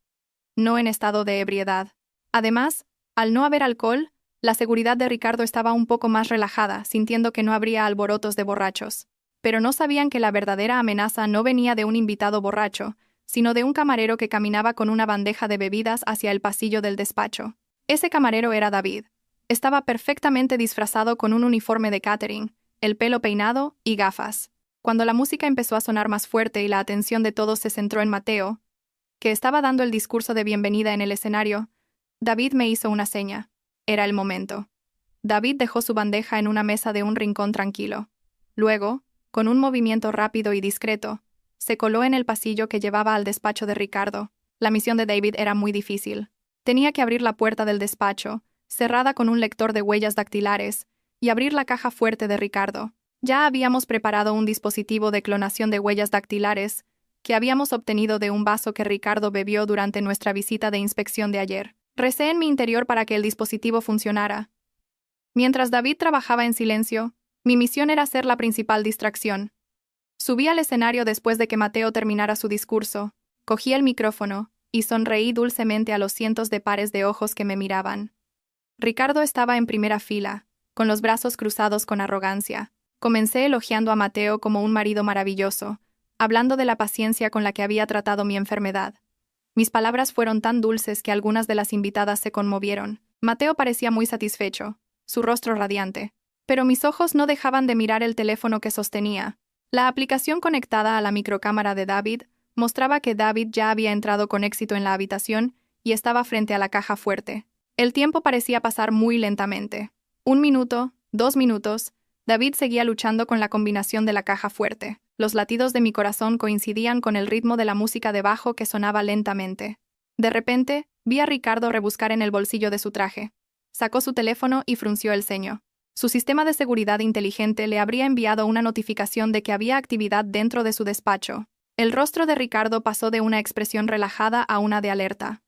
no en estado de ebriedad. Además, al no haber alcohol, la seguridad de Ricardo estaba un poco más relajada, sintiendo que no habría alborotos de borrachos. Pero no sabían que la verdadera amenaza no venía de un invitado borracho, sino de un camarero que caminaba con una bandeja de bebidas hacia el pasillo del despacho. Ese camarero era David. Estaba perfectamente disfrazado con un uniforme de catering, el pelo peinado y gafas. Cuando la música empezó a sonar más fuerte y la atención de todos se centró en Mateo, que estaba dando el discurso de bienvenida en el escenario, David me hizo una seña. Era el momento. David dejó su bandeja en una mesa de un rincón tranquilo. Luego, con un movimiento rápido y discreto, se coló en el pasillo que llevaba al despacho de Ricardo. La misión de David era muy difícil. Tenía que abrir la puerta del despacho, cerrada con un lector de huellas dactilares, y abrir la caja fuerte de Ricardo. Ya habíamos preparado un dispositivo de clonación de huellas dactilares que habíamos obtenido de un vaso que Ricardo bebió durante nuestra visita de inspección de ayer. Recé en mi interior para que el dispositivo funcionara. Mientras David trabajaba en silencio, mi misión era ser la principal distracción. Subí al escenario después de que Mateo terminara su discurso, cogí el micrófono y sonreí dulcemente a los cientos de pares de ojos que me miraban. Ricardo estaba en primera fila, con los brazos cruzados con arrogancia. Comencé elogiando a Mateo como un marido maravilloso, hablando de la paciencia con la que había tratado mi enfermedad. Mis palabras fueron tan dulces que algunas de las invitadas se conmovieron. Mateo parecía muy satisfecho, su rostro radiante. Pero mis ojos no dejaban de mirar el teléfono que sostenía. La aplicación conectada a la microcámara de David mostraba que David ya había entrado con éxito en la habitación y estaba frente a la caja fuerte. El tiempo parecía pasar muy lentamente. 1 minuto, 2 minutos, David seguía luchando con la combinación de la caja fuerte. Los latidos de mi corazón coincidían con el ritmo de la música de bajo que sonaba lentamente. De repente, vi a Ricardo rebuscar en el bolsillo de su traje. Sacó su teléfono y frunció el ceño. Su sistema de seguridad inteligente le habría enviado una notificación de que había actividad dentro de su despacho. El rostro de Ricardo pasó de una expresión relajada a una de alerta.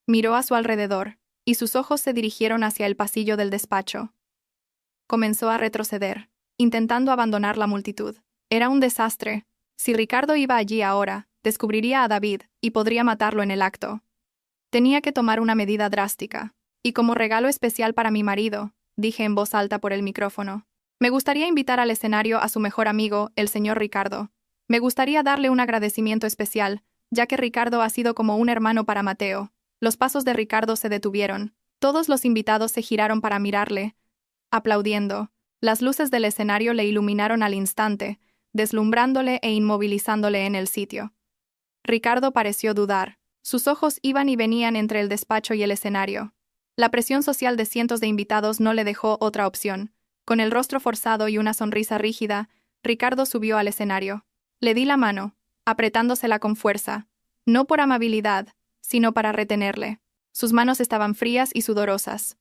Miró a su alrededor, y sus ojos se dirigieron hacia el pasillo del despacho. Comenzó a retroceder, intentando abandonar la multitud. Era un desastre. Si Ricardo iba allí ahora, descubriría a David y podría matarlo en el acto. Tenía que tomar una medida drástica. Y como regalo especial para mi marido, dije en voz alta por el micrófono, me gustaría invitar al escenario a su mejor amigo, el señor Ricardo. Me gustaría darle un agradecimiento especial, ya que Ricardo ha sido como un hermano para Mateo. Los pasos de Ricardo se detuvieron. Todos los invitados se giraron para mirarle, aplaudiendo. Las luces del escenario le iluminaron al instante, deslumbrándole e inmovilizándole en el sitio. Ricardo pareció dudar. Sus ojos iban y venían entre el despacho y el escenario. La presión social de cientos de invitados no le dejó otra opción. Con el rostro forzado y una sonrisa rígida, Ricardo subió al escenario. Le di la mano, apretándosela con fuerza, no por amabilidad, sino para retenerle. Sus manos estaban frías y sudorosas.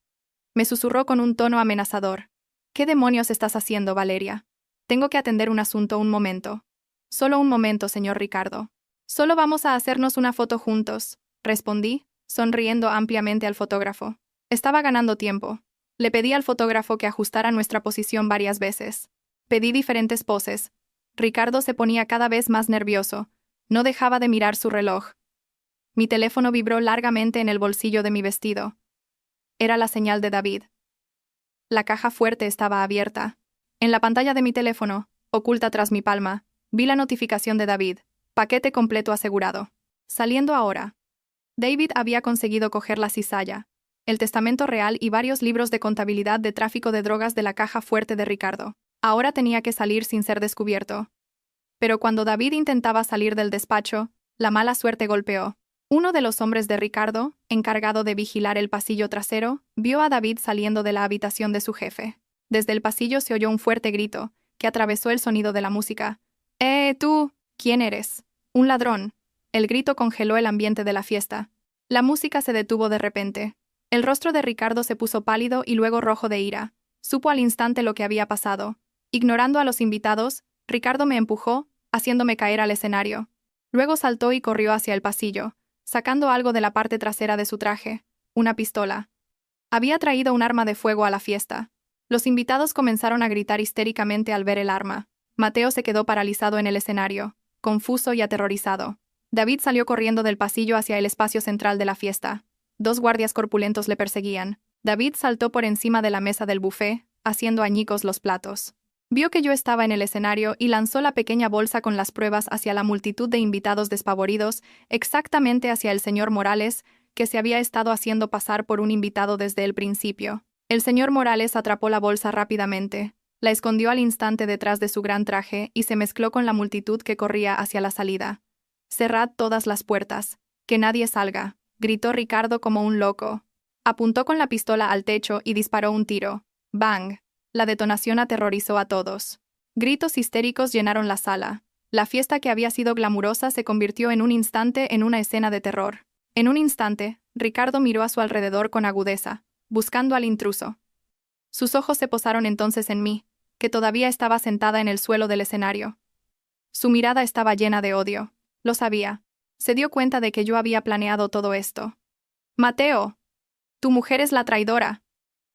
Me susurró con un tono amenazador. ¿Qué demonios estás haciendo, Valeria? Tengo que atender un asunto un momento. Solo un momento, señor Ricardo. Solo vamos a hacernos una foto juntos, respondí, sonriendo ampliamente al fotógrafo. Estaba ganando tiempo. Le pedí al fotógrafo que ajustara nuestra posición varias veces. Pedí diferentes poses. Ricardo se ponía cada vez más nervioso. No dejaba de mirar su reloj. Mi teléfono vibró largamente en el bolsillo de mi vestido. Era la señal de David. La caja fuerte estaba abierta. En la pantalla de mi teléfono, oculta tras mi palma, vi la notificación de David. Paquete completo asegurado. Saliendo ahora. David había conseguido coger la cizalla, el testamento real y varios libros de contabilidad de tráfico de drogas de la caja fuerte de Ricardo. Ahora tenía que salir sin ser descubierto. Pero cuando David intentaba salir del despacho, la mala suerte golpeó. Uno de los hombres de Ricardo, encargado de vigilar el pasillo trasero, vio a David saliendo de la habitación de su jefe. Desde el pasillo se oyó un fuerte grito, que atravesó el sonido de la música. Tú! ¿Quién eres? Un ladrón. El grito congeló el ambiente de la fiesta. La música se detuvo de repente. El rostro de Ricardo se puso pálido y luego rojo de ira. Supo al instante lo que había pasado. Ignorando a los invitados, Ricardo me empujó, haciéndome caer al escenario. Luego saltó y corrió hacia el pasillo, sacando algo de la parte trasera de su traje, una pistola. Había traído un arma de fuego a la fiesta. Los invitados comenzaron a gritar histéricamente al ver el arma. Mateo se quedó paralizado en el escenario, confuso y aterrorizado. David salió corriendo del pasillo hacia el espacio central de la fiesta. 2 guardias corpulentos le perseguían. David saltó por encima de la mesa del buffet, haciendo añicos los platos. Vio que yo estaba en el escenario y lanzó la pequeña bolsa con las pruebas hacia la multitud de invitados despavoridos, exactamente hacia el señor Morales, que se había estado haciendo pasar por un invitado desde el principio. El señor Morales atrapó la bolsa rápidamente, la escondió al instante detrás de su gran traje y se mezcló con la multitud que corría hacia la salida. «Cerrad todas las puertas. Que nadie salga», gritó Ricardo como un loco. Apuntó con la pistola al techo y disparó un tiro. ¡Bang! La detonación aterrorizó a todos. Gritos histéricos llenaron la sala. La fiesta que había sido glamurosa se convirtió en un instante en una escena de terror. En un instante, Ricardo miró a su alrededor con agudeza, buscando al intruso. Sus ojos se posaron entonces en mí, que todavía estaba sentada en el suelo del escenario. Su mirada estaba llena de odio. Lo sabía. Se dio cuenta de que yo había planeado todo esto. «Mateo, tu mujer es la traidora»,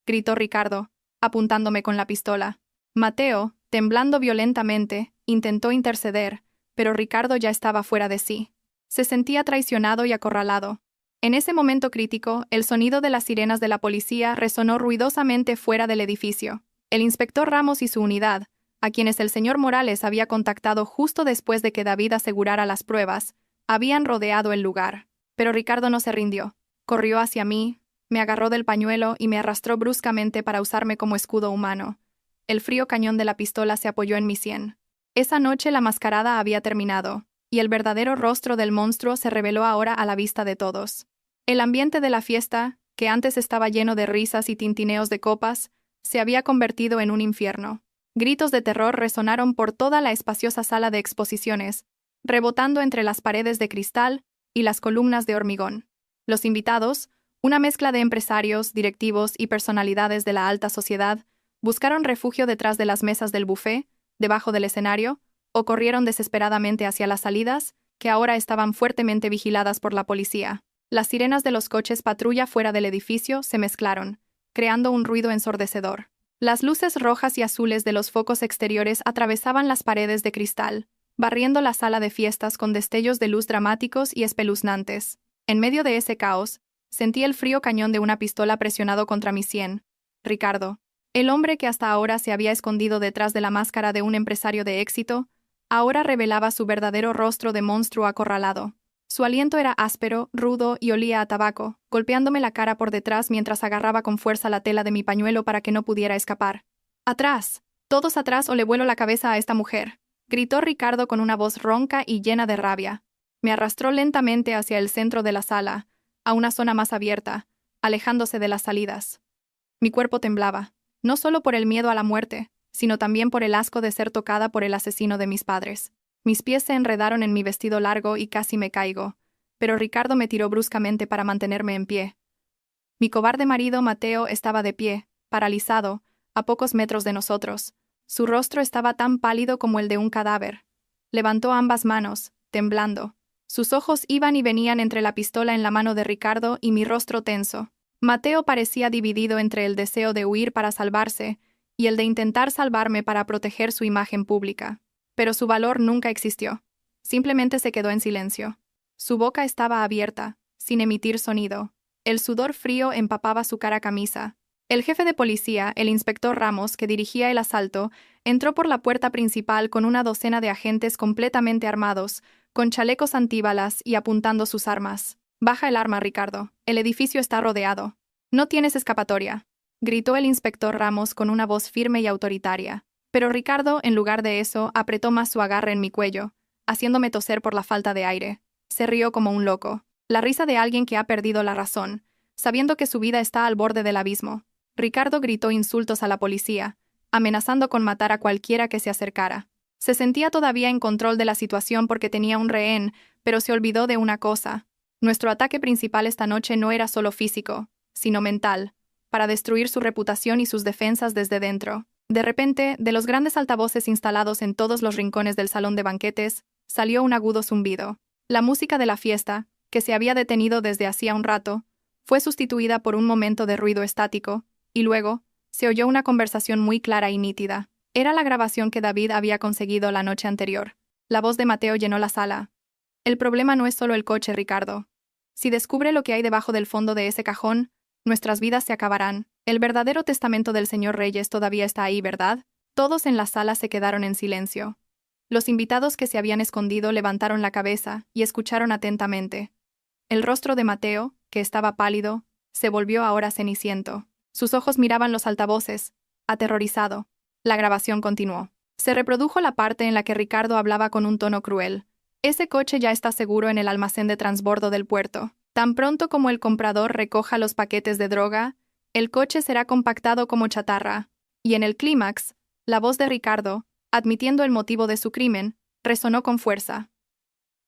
gritó Ricardo, apuntándome con la pistola. Mateo, temblando violentamente, intentó interceder, pero Ricardo ya estaba fuera de sí. Se sentía traicionado y acorralado. En ese momento crítico, el sonido de las sirenas de la policía resonó ruidosamente fuera del edificio. El inspector Ramos y su unidad, a quienes el señor Morales había contactado justo después de que David asegurara las pruebas, habían rodeado el lugar. Pero Ricardo no se rindió. Corrió hacia mí, me agarró del pañuelo y me arrastró bruscamente para usarme como escudo humano. El frío cañón de la pistola se apoyó en mi sien. Esa noche la mascarada había terminado, y el verdadero rostro del monstruo se reveló ahora a la vista de todos. El ambiente de la fiesta, que antes estaba lleno de risas y tintineos de copas, se había convertido en un infierno. Gritos de terror resonaron por toda la espaciosa sala de exposiciones, rebotando entre las paredes de cristal y las columnas de hormigón. Los invitados, una mezcla de empresarios, directivos y personalidades de la alta sociedad, buscaron refugio detrás de las mesas del buffet, debajo del escenario, o corrieron desesperadamente hacia las salidas, que ahora estaban fuertemente vigiladas por la policía. Las sirenas de los coches patrulla fuera del edificio se mezclaron, creando un ruido ensordecedor. Las luces rojas y azules de los focos exteriores atravesaban las paredes de cristal, barriendo la sala de fiestas con destellos de luz dramáticos y espeluznantes. En medio de ese caos, sentí el frío cañón de una pistola presionado contra mi sien. Ricardo, el hombre que hasta ahora se había escondido detrás de la máscara de un empresario de éxito, ahora revelaba su verdadero rostro de monstruo acorralado. Su aliento era áspero, rudo y olía a tabaco, golpeándome la cara por detrás mientras agarraba con fuerza la tela de mi pañuelo para que no pudiera escapar. «¡Atrás! ¡Todos atrás o le vuelo la cabeza a esta mujer!», gritó Ricardo con una voz ronca y llena de rabia. Me arrastró lentamente hacia el centro de la sala, a una zona más abierta, alejándose de las salidas. Mi cuerpo temblaba, no solo por el miedo a la muerte, sino también por el asco de ser tocada por el asesino de mis padres. Mis pies se enredaron en mi vestido largo y casi me caigo, pero Ricardo me tiró bruscamente para mantenerme en pie. Mi cobarde marido Mateo estaba de pie, paralizado, a pocos metros de nosotros. Su rostro estaba tan pálido como el de un cadáver. Levantó ambas manos, temblando. Sus ojos iban y venían entre la pistola en la mano de Ricardo y mi rostro tenso. Mateo parecía dividido entre el deseo de huir para salvarse y el de intentar salvarme para proteger su imagen pública. Pero su valor nunca existió. Simplemente se quedó en silencio. Su boca estaba abierta, sin emitir sonido. El sudor frío empapaba su cara camisa. El jefe de policía, el inspector Ramos, que dirigía el asalto, entró por la puerta principal con una docena de agentes completamente armados, con chalecos antibalas y apuntando sus armas. «Baja el arma, Ricardo. El edificio está rodeado. No tienes escapatoria», gritó el inspector Ramos con una voz firme y autoritaria. Pero Ricardo, en lugar de eso, apretó más su agarre en mi cuello, haciéndome toser por la falta de aire. Se rió como un loco. La risa de alguien que ha perdido la razón, sabiendo que su vida está al borde del abismo. Ricardo gritó insultos a la policía, amenazando con matar a cualquiera que se acercara. Se sentía todavía en control de la situación porque tenía un rehén, pero se olvidó de una cosa. Nuestro ataque principal esta noche no era solo físico, sino mental, para destruir su reputación y sus defensas desde dentro. De repente, de los grandes altavoces instalados en todos los rincones del salón de banquetes, salió un agudo zumbido. La música de la fiesta, que se había detenido desde hacía un rato, fue sustituida por un momento de ruido estático, y luego, se oyó una conversación muy clara y nítida. Era la grabación que David había conseguido la noche anterior. La voz de Mateo llenó la sala. «El problema no es solo el coche, Ricardo. Si descubre lo que hay debajo del fondo de ese cajón, nuestras vidas se acabarán. El verdadero testamento del señor Reyes todavía está ahí, ¿verdad?». Todos en la sala se quedaron en silencio. Los invitados que se habían escondido levantaron la cabeza y escucharon atentamente. El rostro de Mateo, que estaba pálido, se volvió ahora ceniciento. Sus ojos miraban los altavoces, aterrorizado. La grabación continuó. Se reprodujo la parte en la que Ricardo hablaba con un tono cruel. «Ese coche ya está seguro en el almacén de transbordo del puerto. Tan pronto como el comprador recoja los paquetes de droga, el coche será compactado como chatarra». Y en el clímax, la voz de Ricardo, admitiendo el motivo de su crimen, resonó con fuerza.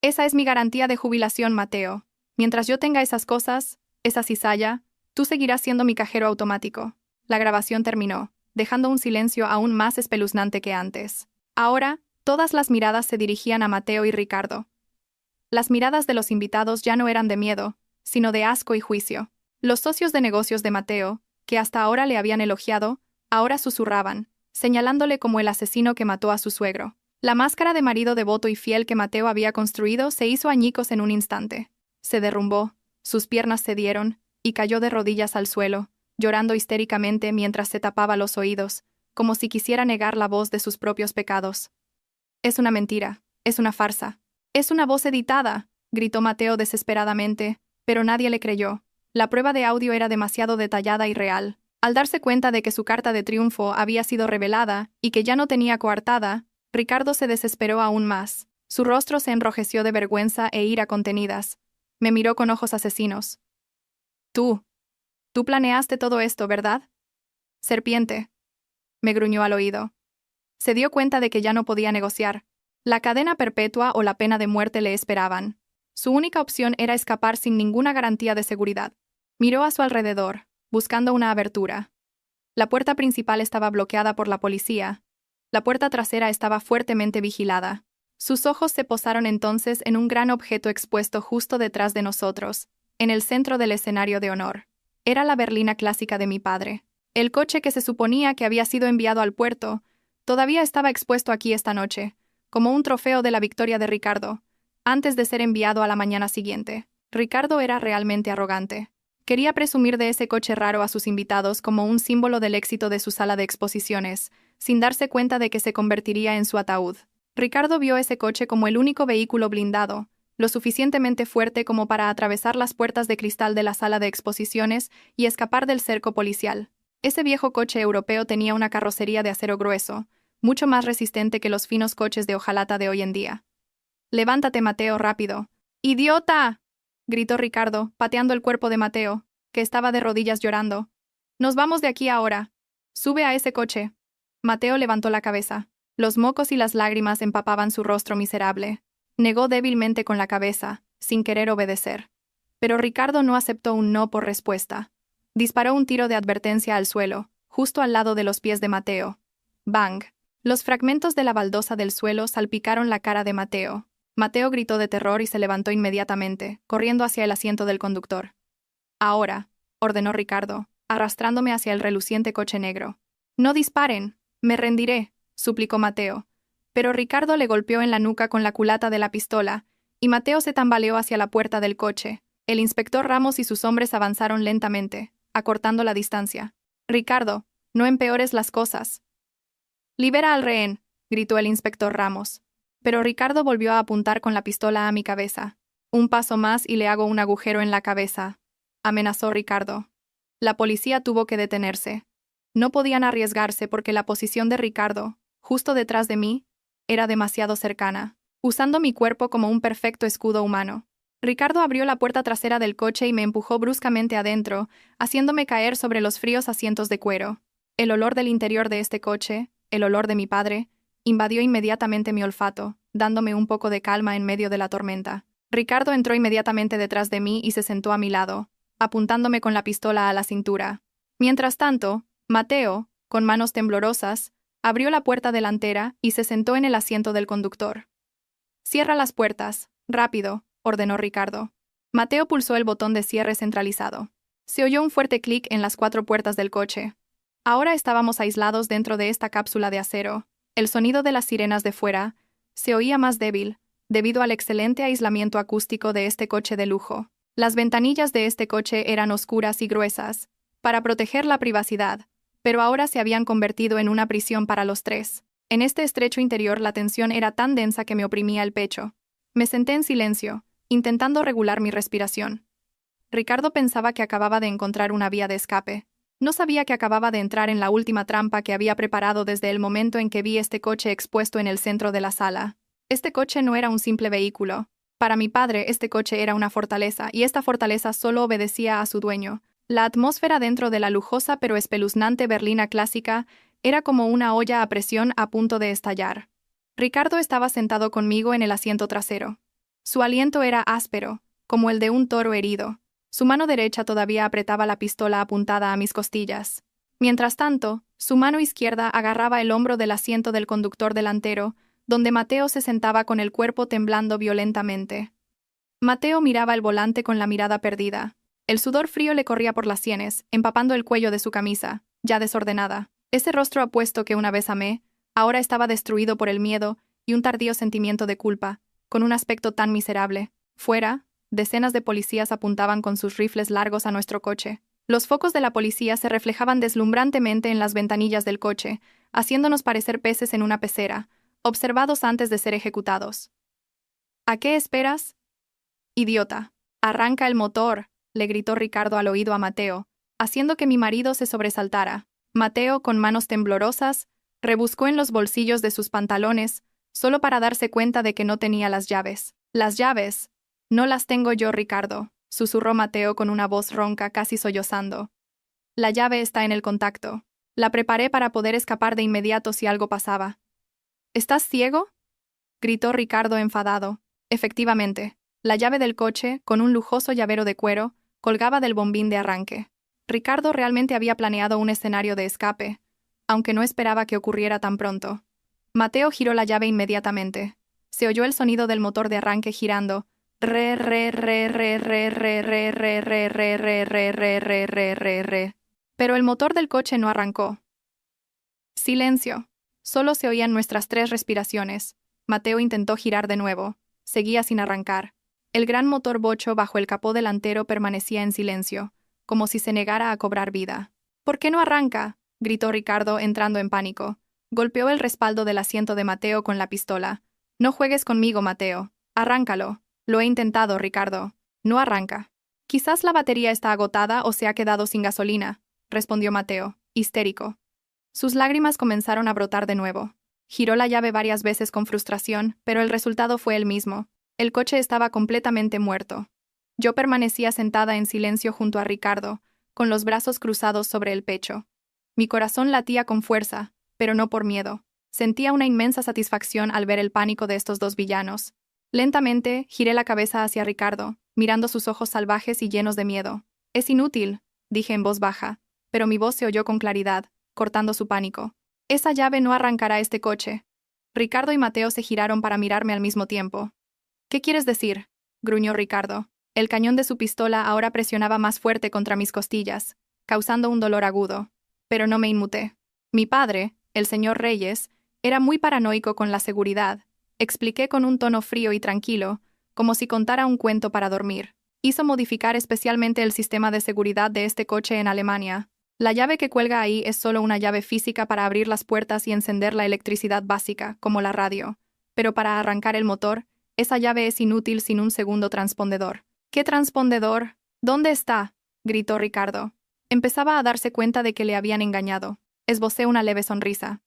«Esa es mi garantía de jubilación, Mateo. Mientras yo tenga esas cosas, esa cizalla, tú seguirás siendo mi cajero automático». La grabación terminó, dejando un silencio aún más espeluznante que antes. Ahora, todas las miradas se dirigían a Mateo y Ricardo. Las miradas de los invitados ya no eran de miedo, sino de asco y juicio. Los socios de negocios de Mateo, que hasta ahora le habían elogiado, ahora susurraban, señalándole como el asesino que mató a su suegro. La máscara de marido devoto y fiel que Mateo había construido se hizo añicos en un instante. Se derrumbó, sus piernas cedieron, y cayó de rodillas al suelo, llorando histéricamente mientras se tapaba los oídos, como si quisiera negar la voz de sus propios pecados. «Es una mentira, es una farsa. Es una voz editada», gritó Mateo desesperadamente, pero nadie le creyó. La prueba de audio era demasiado detallada y real. Al darse cuenta de que su carta de triunfo había sido revelada y que ya no tenía coartada, Ricardo se desesperó aún más. Su rostro se enrojeció de vergüenza e ira contenidas. Me miró con ojos asesinos. Tú planeaste todo esto, ¿verdad? Serpiente. Me gruñó al oído. Se dio cuenta de que ya no podía negociar. La cadena perpetua o la pena de muerte le esperaban. Su única opción era escapar sin ninguna garantía de seguridad. Miró a su alrededor, buscando una abertura. La puerta principal estaba bloqueada por la policía. La puerta trasera estaba fuertemente vigilada. Sus ojos se posaron entonces en un gran objeto expuesto justo detrás de nosotros, en el centro del escenario de honor. Era la berlina clásica de mi padre. El coche que se suponía que había sido enviado al puerto todavía estaba expuesto aquí esta noche, como un trofeo de la victoria de Ricardo, antes de ser enviado a la mañana siguiente. Ricardo era realmente arrogante. Quería presumir de ese coche raro a sus invitados como un símbolo del éxito de su sala de exposiciones, sin darse cuenta de que se convertiría en su ataúd. Ricardo vio ese coche como el único vehículo blindado, lo suficientemente fuerte como para atravesar las puertas de cristal de la sala de exposiciones y escapar del cerco policial. Ese viejo coche europeo tenía una carrocería de acero grueso, mucho más resistente que los finos coches de hojalata de hoy en día. «Levántate, Mateo, rápido». «¡Idiota!», gritó Ricardo, pateando el cuerpo de Mateo, que estaba de rodillas llorando. «Nos vamos de aquí ahora. Sube a ese coche». Mateo levantó la cabeza. Los mocos y las lágrimas empapaban su rostro miserable. Negó débilmente con la cabeza, sin querer obedecer. Pero Ricardo no aceptó un no por respuesta. Disparó un tiro de advertencia al suelo, justo al lado de los pies de Mateo. ¡Bang! Los fragmentos de la baldosa del suelo salpicaron la cara de Mateo. Mateo gritó de terror y se levantó inmediatamente, corriendo hacia el asiento del conductor. «Ahora», ordenó Ricardo, arrastrándome hacia el reluciente coche negro. «No disparen, me rendiré», suplicó Mateo. Pero Ricardo le golpeó en la nuca con la culata de la pistola, y Mateo se tambaleó hacia la puerta del coche. El inspector Ramos y sus hombres avanzaron lentamente, acortando la distancia. «Ricardo, no empeores las cosas». «Libera al rehén», gritó el inspector Ramos. Pero Ricardo volvió a apuntar con la pistola a mi cabeza. «Un paso más y le hago un agujero en la cabeza», amenazó Ricardo. La policía tuvo que detenerse. No podían arriesgarse porque la posición de Ricardo, justo detrás de mí, era demasiado cercana, usando mi cuerpo como un perfecto escudo humano. Ricardo abrió la puerta trasera del coche y me empujó bruscamente adentro, haciéndome caer sobre los fríos asientos de cuero. El olor del interior de este coche, el olor de mi padre, invadió inmediatamente mi olfato, dándome un poco de calma en medio de la tormenta. Ricardo entró inmediatamente detrás de mí y se sentó a mi lado, apuntándome con la pistola a la cintura. Mientras tanto, Mateo, con manos temblorosas, abrió la puerta delantera y se sentó en el asiento del conductor. «Cierra las puertas, rápido», ordenó Ricardo. Mateo pulsó el botón de cierre centralizado. Se oyó un fuerte clic en las 4 puertas del coche. Ahora estábamos aislados dentro de esta cápsula de acero. El sonido de las sirenas de fuera se oía más débil, debido al excelente aislamiento acústico de este coche de lujo. Las ventanillas de este coche eran oscuras y gruesas, para proteger la privacidad, pero ahora se habían convertido en una prisión para los tres. En este estrecho interior la tensión era tan densa que me oprimía el pecho. Me senté en silencio, intentando regular mi respiración. Ricardo pensaba que acababa de encontrar una vía de escape. No sabía que acababa de entrar en la última trampa que había preparado desde el momento en que vi este coche expuesto en el centro de la sala. Este coche no era un simple vehículo. Para mi padre, este coche era una fortaleza, y esta fortaleza solo obedecía a su dueño. La atmósfera dentro de la lujosa pero espeluznante berlina clásica era como una olla a presión a punto de estallar. Ricardo estaba sentado conmigo en el asiento trasero. Su aliento era áspero, como el de un toro herido. Su mano derecha todavía apretaba la pistola apuntada a mis costillas. Mientras tanto, su mano izquierda agarraba el hombro del asiento del conductor delantero, donde Mateo se sentaba con el cuerpo temblando violentamente. Mateo miraba el volante con la mirada perdida. El sudor frío le corría por las sienes, empapando el cuello de su camisa, ya desordenada. Ese rostro apuesto que una vez amé, ahora estaba destruido por el miedo y un tardío sentimiento de culpa, con un aspecto tan miserable. Fuera, decenas de policías apuntaban con sus rifles largos a nuestro coche. Los focos de la policía se reflejaban deslumbrantemente en las ventanillas del coche, haciéndonos parecer peces en una pecera, observados antes de ser ejecutados. ¿A qué esperas? Idiota. Arranca el motor, le gritó Ricardo al oído a Mateo, haciendo que mi marido se sobresaltara. Mateo, con manos temblorosas, rebuscó en los bolsillos de sus pantalones, solo para darse cuenta de que no tenía las llaves. Las llaves. No las tengo yo, Ricardo, susurró Mateo con una voz ronca, casi sollozando. La llave está en el contacto. La preparé para poder escapar de inmediato si algo pasaba. ¿Estás ciego?, gritó Ricardo enfadado. Efectivamente. La llave del coche, con un lujoso llavero de cuero, colgaba del bombín de arranque. Ricardo realmente había planeado un escenario de escape, aunque no esperaba que ocurriera tan pronto. Mateo giró la llave inmediatamente. Se oyó el sonido del motor de arranque girando. Pero el motor del coche no arrancó. Silencio. Solo se oían nuestras 3 respiraciones. Mateo intentó girar de nuevo. Seguía sin arrancar. El gran motor bocho bajo el capó delantero permanecía en silencio, como si se negara a cobrar vida. ¿Por qué no arranca?, gritó Ricardo entrando en pánico. Golpeó el respaldo del asiento de Mateo con la pistola. No juegues conmigo, Mateo. Arráncalo. Lo he intentado, Ricardo. No arranca. Quizás la batería está agotada o se ha quedado sin gasolina, respondió Mateo, histérico. Sus lágrimas comenzaron a brotar de nuevo. Giró la llave varias veces con frustración, pero el resultado fue el mismo. El coche estaba completamente muerto. Yo permanecía sentada en silencio junto a Ricardo, con los brazos cruzados sobre el pecho. Mi corazón latía con fuerza, pero no por miedo. Sentía una inmensa satisfacción al ver el pánico de estos 2 villanos. Lentamente, giré la cabeza hacia Ricardo, mirando sus ojos salvajes y llenos de miedo. «Es inútil», dije en voz baja, pero mi voz se oyó con claridad, cortando su pánico. «Esa llave no arrancará este coche». Ricardo y Mateo se giraron para mirarme al mismo tiempo. «¿Qué quieres decir?», gruñó Ricardo. El cañón de su pistola ahora presionaba más fuerte contra mis costillas, causando un dolor agudo. Pero no me inmuté. Mi padre, el señor Reyes, era muy paranoico con la seguridad. Expliqué con un tono frío y tranquilo, como si contara un cuento para dormir. Hizo modificar especialmente el sistema de seguridad de este coche en Alemania. La llave que cuelga ahí es solo una llave física para abrir las puertas y encender la electricidad básica, como la radio. Pero para arrancar el motor, esa llave es inútil sin un segundo transpondedor. ¿Qué transpondedor? ¿Dónde está?, gritó Ricardo. Empezaba a darse cuenta de que le habían engañado. Esbocé una leve sonrisa.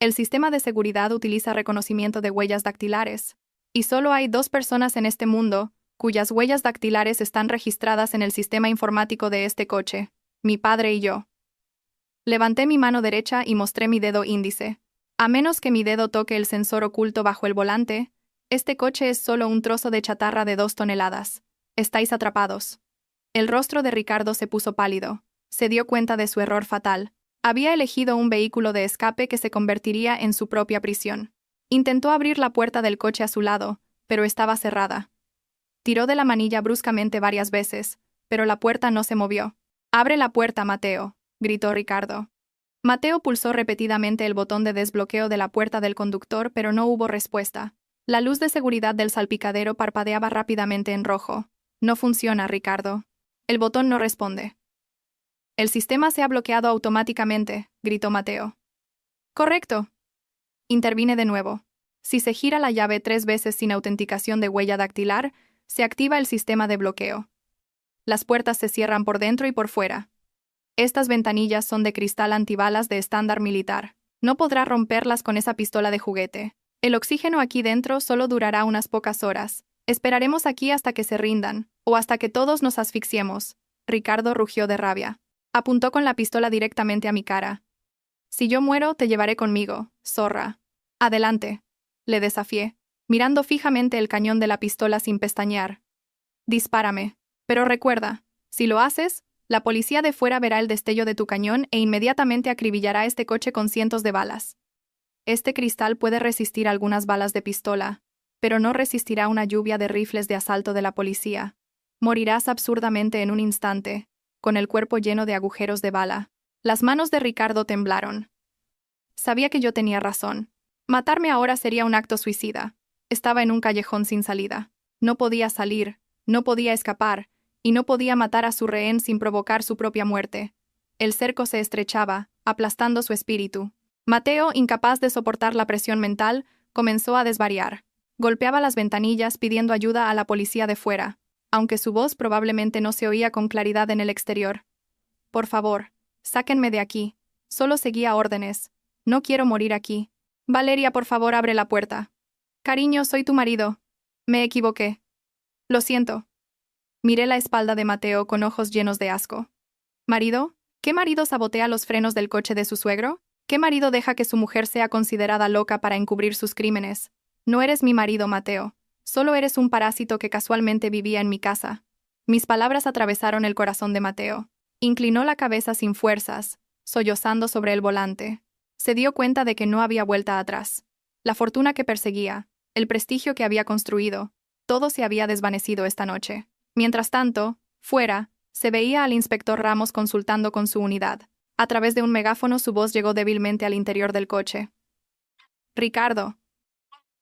El sistema de seguridad utiliza reconocimiento de huellas dactilares. Y solo hay 2 personas en este mundo cuyas huellas dactilares están registradas en el sistema informático de este coche: mi padre y yo. Levanté mi mano derecha y mostré mi dedo índice. A menos que mi dedo toque el sensor oculto bajo el volante, este coche es solo un trozo de chatarra de 2 toneladas. Estáis atrapados. El rostro de Ricardo se puso pálido. Se dio cuenta de su error fatal. Había elegido un vehículo de escape que se convertiría en su propia prisión. Intentó abrir la puerta del coche a su lado, pero estaba cerrada. Tiró de la manilla bruscamente varias veces, pero la puerta no se movió. «Abre la puerta, Mateo», gritó Ricardo. Mateo pulsó repetidamente el botón de desbloqueo de la puerta del conductor, pero no hubo respuesta. La luz de seguridad del salpicadero parpadeaba rápidamente en rojo. «No funciona, Ricardo. El botón no responde». «El sistema se ha bloqueado automáticamente», gritó Mateo. «Correcto». Intervine de nuevo. Si se gira la llave 3 veces sin autenticación de huella dactilar, se activa el sistema de bloqueo. Las puertas se cierran por dentro y por fuera. Estas ventanillas son de cristal antibalas de estándar militar. No podrá romperlas con esa pistola de juguete. El oxígeno aquí dentro solo durará unas pocas horas. Esperaremos aquí hasta que se rindan, o hasta que todos nos asfixiemos. Ricardo rugió de rabia. Apuntó con la pistola directamente a mi cara. «Si yo muero, te llevaré conmigo, zorra». «Adelante», le desafié, mirando fijamente el cañón de la pistola sin pestañear. «Dispárame. Pero recuerda, si lo haces, la policía de fuera verá el destello de tu cañón e inmediatamente acribillará este coche con cientos de balas. Este cristal puede resistir algunas balas de pistola, pero no resistirá una lluvia de rifles de asalto de la policía. Morirás absurdamente en un instante, con el cuerpo lleno de agujeros de bala. Las manos de Ricardo temblaron. Sabía que yo tenía razón. Matarme ahora sería un acto suicida. Estaba en un callejón sin salida. No podía salir, no podía escapar, y no podía matar a su rehén sin provocar su propia muerte. El cerco se estrechaba, aplastando su espíritu. Mateo, incapaz de soportar la presión mental, comenzó a desvariar. Golpeaba las ventanillas pidiendo ayuda a la policía de fuera, aunque su voz probablemente no se oía con claridad en el exterior. Por favor, sáquenme de aquí. Solo seguía órdenes. No quiero morir aquí. Valeria, por favor, abre la puerta. Cariño, soy tu marido. Me equivoqué. Lo siento. Miré la espalda de Mateo con ojos llenos de asco. ¿Marido? ¿Qué marido sabotea los frenos del coche de su suegro? ¿Qué marido deja que su mujer sea considerada loca para encubrir sus crímenes? No eres mi marido, Mateo. Solo eres un parásito que casualmente vivía en mi casa. Mis palabras atravesaron el corazón de Mateo. Inclinó la cabeza sin fuerzas, sollozando sobre el volante. Se dio cuenta de que no había vuelta atrás. La fortuna que perseguía, el prestigio que había construido, todo se había desvanecido esta noche. Mientras tanto, fuera, se veía al inspector Ramos consultando con su unidad. A través de un megáfono su voz llegó débilmente al interior del coche. Ricardo.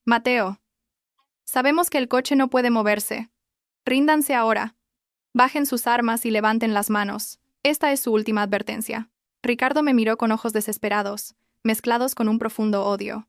Mateo. Sabemos que el coche no puede moverse. Ríndanse ahora. Bajen sus armas y levanten las manos. Esta es su última advertencia. Ricardo me miró con ojos desesperados, mezclados con un profundo odio.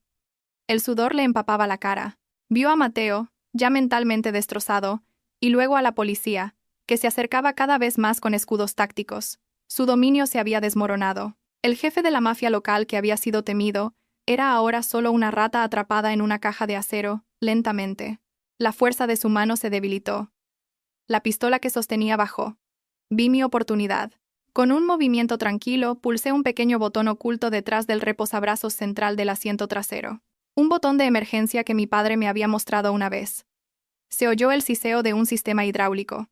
El sudor le empapaba la cara. Vio a Mateo, ya mentalmente destrozado, y luego a la policía, que se acercaba cada vez más con escudos tácticos. Su dominio se había desmoronado. El jefe de la mafia local que había sido temido, era ahora solo una rata atrapada en una caja de acero, lentamente. La fuerza de su mano se debilitó. La pistola que sostenía bajó. Vi mi oportunidad. Con un movimiento tranquilo, pulsé un pequeño botón oculto detrás del reposabrazos central del asiento trasero. Un botón de emergencia que mi padre me había mostrado una vez. Se oyó el siseo de un sistema hidráulico.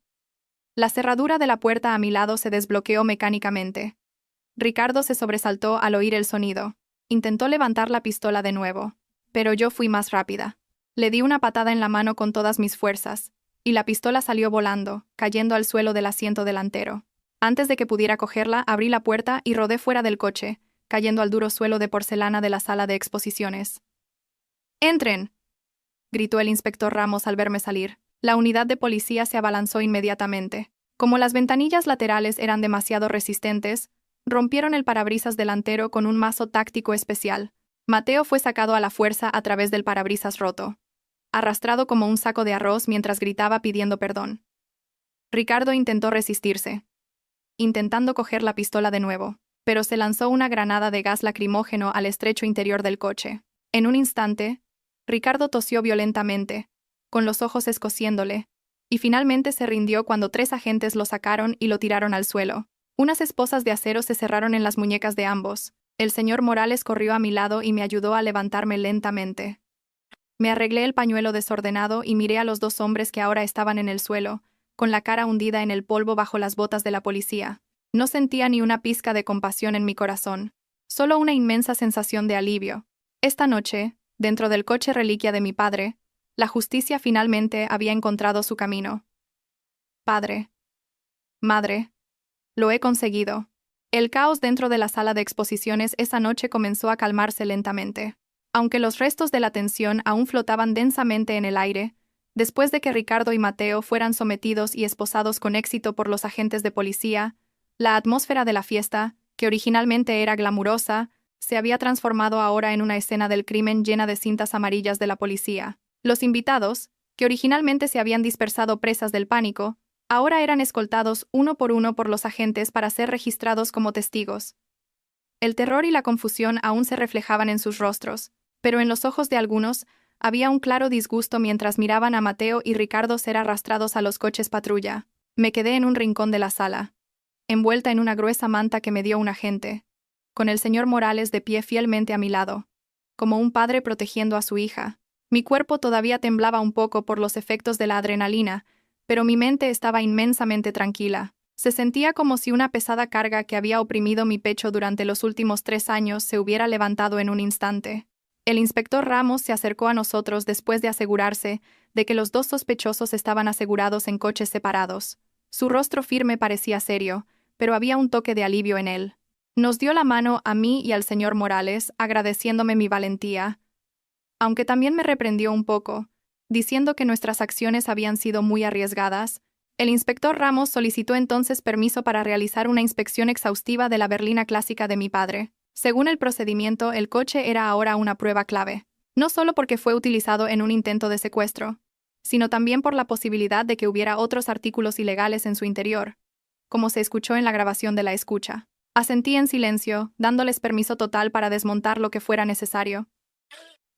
La cerradura de la puerta a mi lado se desbloqueó mecánicamente. Ricardo se sobresaltó al oír el sonido. Intentó levantar la pistola de nuevo, pero yo fui más rápida. Le di una patada en la mano con todas mis fuerzas, y la pistola salió volando, cayendo al suelo del asiento delantero. Antes de que pudiera cogerla, abrí la puerta y rodé fuera del coche, cayendo al duro suelo de porcelana de la sala de exposiciones. ¡Entren!, gritó el inspector Ramos al verme salir. La unidad de policía se abalanzó inmediatamente. Como las ventanillas laterales eran demasiado resistentes, rompieron el parabrisas delantero con un mazo táctico especial. Mateo fue sacado a la fuerza a través del parabrisas roto, arrastrado como un saco de arroz mientras gritaba pidiendo perdón. Ricardo intentó resistirse, intentando coger la pistola de nuevo, pero se lanzó una granada de gas lacrimógeno al estrecho interior del coche. En un instante, Ricardo tosió violentamente, con los ojos escociéndole, y finalmente se rindió cuando 3 agentes lo sacaron y lo tiraron al suelo. Unas esposas de acero se cerraron en las muñecas de ambos. El señor Morales corrió a mi lado y me ayudó a levantarme lentamente. Me arreglé el pañuelo desordenado y miré a los 2 hombres que ahora estaban en el suelo, con la cara hundida en el polvo bajo las botas de la policía. No sentía ni una pizca de compasión en mi corazón, solo una inmensa sensación de alivio. Esta noche, dentro del coche reliquia de mi padre, la justicia finalmente había encontrado su camino. Padre. Madre. Lo he conseguido. El caos dentro de la sala de exposiciones esa noche comenzó a calmarse lentamente. Aunque los restos de la tensión aún flotaban densamente en el aire, después de que Ricardo y Mateo fueran sometidos y esposados con éxito por los agentes de policía, la atmósfera de la fiesta, que originalmente era glamurosa, se había transformado ahora en una escena del crimen llena de cintas amarillas de la policía. Los invitados, que originalmente se habían dispersado presas del pánico, ahora eran escoltados uno por los agentes para ser registrados como testigos. El terror y la confusión aún se reflejaban en sus rostros, pero en los ojos de algunos había un claro disgusto mientras miraban a Mateo y Ricardo ser arrastrados a los coches patrulla. Me quedé en un rincón de la sala, envuelta en una gruesa manta que me dio un agente, con el señor Morales de pie fielmente a mi lado, como un padre protegiendo a su hija. Mi cuerpo todavía temblaba un poco por los efectos de la adrenalina, pero mi mente estaba inmensamente tranquila. Se sentía como si una pesada carga que había oprimido mi pecho durante los últimos 3 años se hubiera levantado en un instante. El inspector Ramos se acercó a nosotros después de asegurarse de que los dos sospechosos estaban asegurados en coches separados. Su rostro firme parecía serio, pero había un toque de alivio en él. Nos dio la mano a mí y al señor Morales, agradeciéndome mi valentía, aunque también me reprendió un poco, diciendo que nuestras acciones habían sido muy arriesgadas. El inspector Ramos solicitó entonces permiso para realizar una inspección exhaustiva de la berlina clásica de mi padre. Según el procedimiento, el coche era ahora una prueba clave, no solo porque fue utilizado en un intento de secuestro, sino también por la posibilidad de que hubiera otros artículos ilegales en su interior, como se escuchó en la grabación de la escucha. Asentí en silencio, dándoles permiso total para desmontar lo que fuera necesario.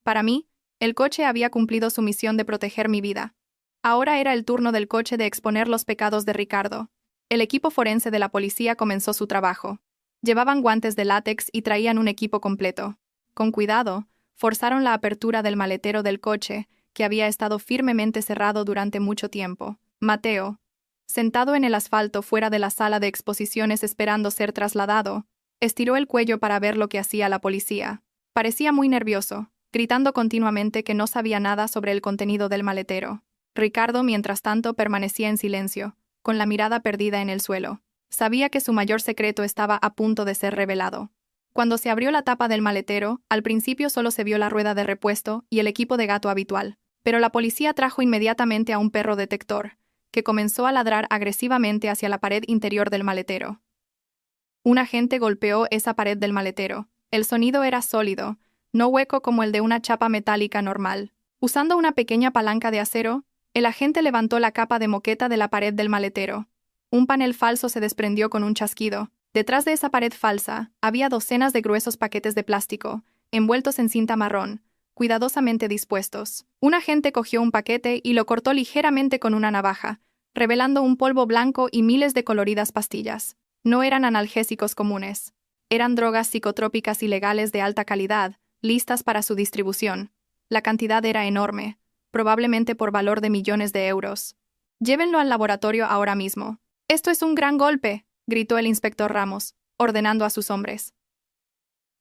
Para mí, el coche había cumplido su misión de proteger mi vida. Ahora era el turno del coche de exponer los pecados de Ricardo. El equipo forense de la policía comenzó su trabajo. Llevaban guantes de látex y traían un equipo completo. Con cuidado, forzaron la apertura del maletero del coche, que había estado firmemente cerrado durante mucho tiempo. Mateo, sentado en el asfalto fuera de la sala de exposiciones esperando ser trasladado, estiró el cuello para ver lo que hacía la policía. Parecía muy nervioso, gritando continuamente que no sabía nada sobre el contenido del maletero. Ricardo, mientras tanto, permanecía en silencio, con la mirada perdida en el suelo. Sabía que su mayor secreto estaba a punto de ser revelado. Cuando se abrió la tapa del maletero, al principio solo se vio la rueda de repuesto y el equipo de gato habitual, pero la policía trajo inmediatamente a un perro detector, que comenzó a ladrar agresivamente hacia la pared interior del maletero. Un agente golpeó esa pared del maletero. El sonido era sólido, no hueco como el de una chapa metálica normal. Usando una pequeña palanca de acero, el agente levantó la capa de moqueta de la pared del maletero. Un panel falso se desprendió con un chasquido. Detrás de esa pared falsa, había docenas de gruesos paquetes de plástico, envueltos en cinta marrón, cuidadosamente dispuestos. Un agente cogió un paquete y lo cortó ligeramente con una navaja, revelando un polvo blanco y miles de coloridas pastillas. No eran analgésicos comunes. Eran drogas psicotrópicas ilegales de alta calidad, listas para su distribución. La cantidad era enorme, probablemente por valor de millones de euros. Llévenlo al laboratorio ahora mismo. «Esto es un gran golpe», gritó el inspector Ramos, ordenando a sus hombres.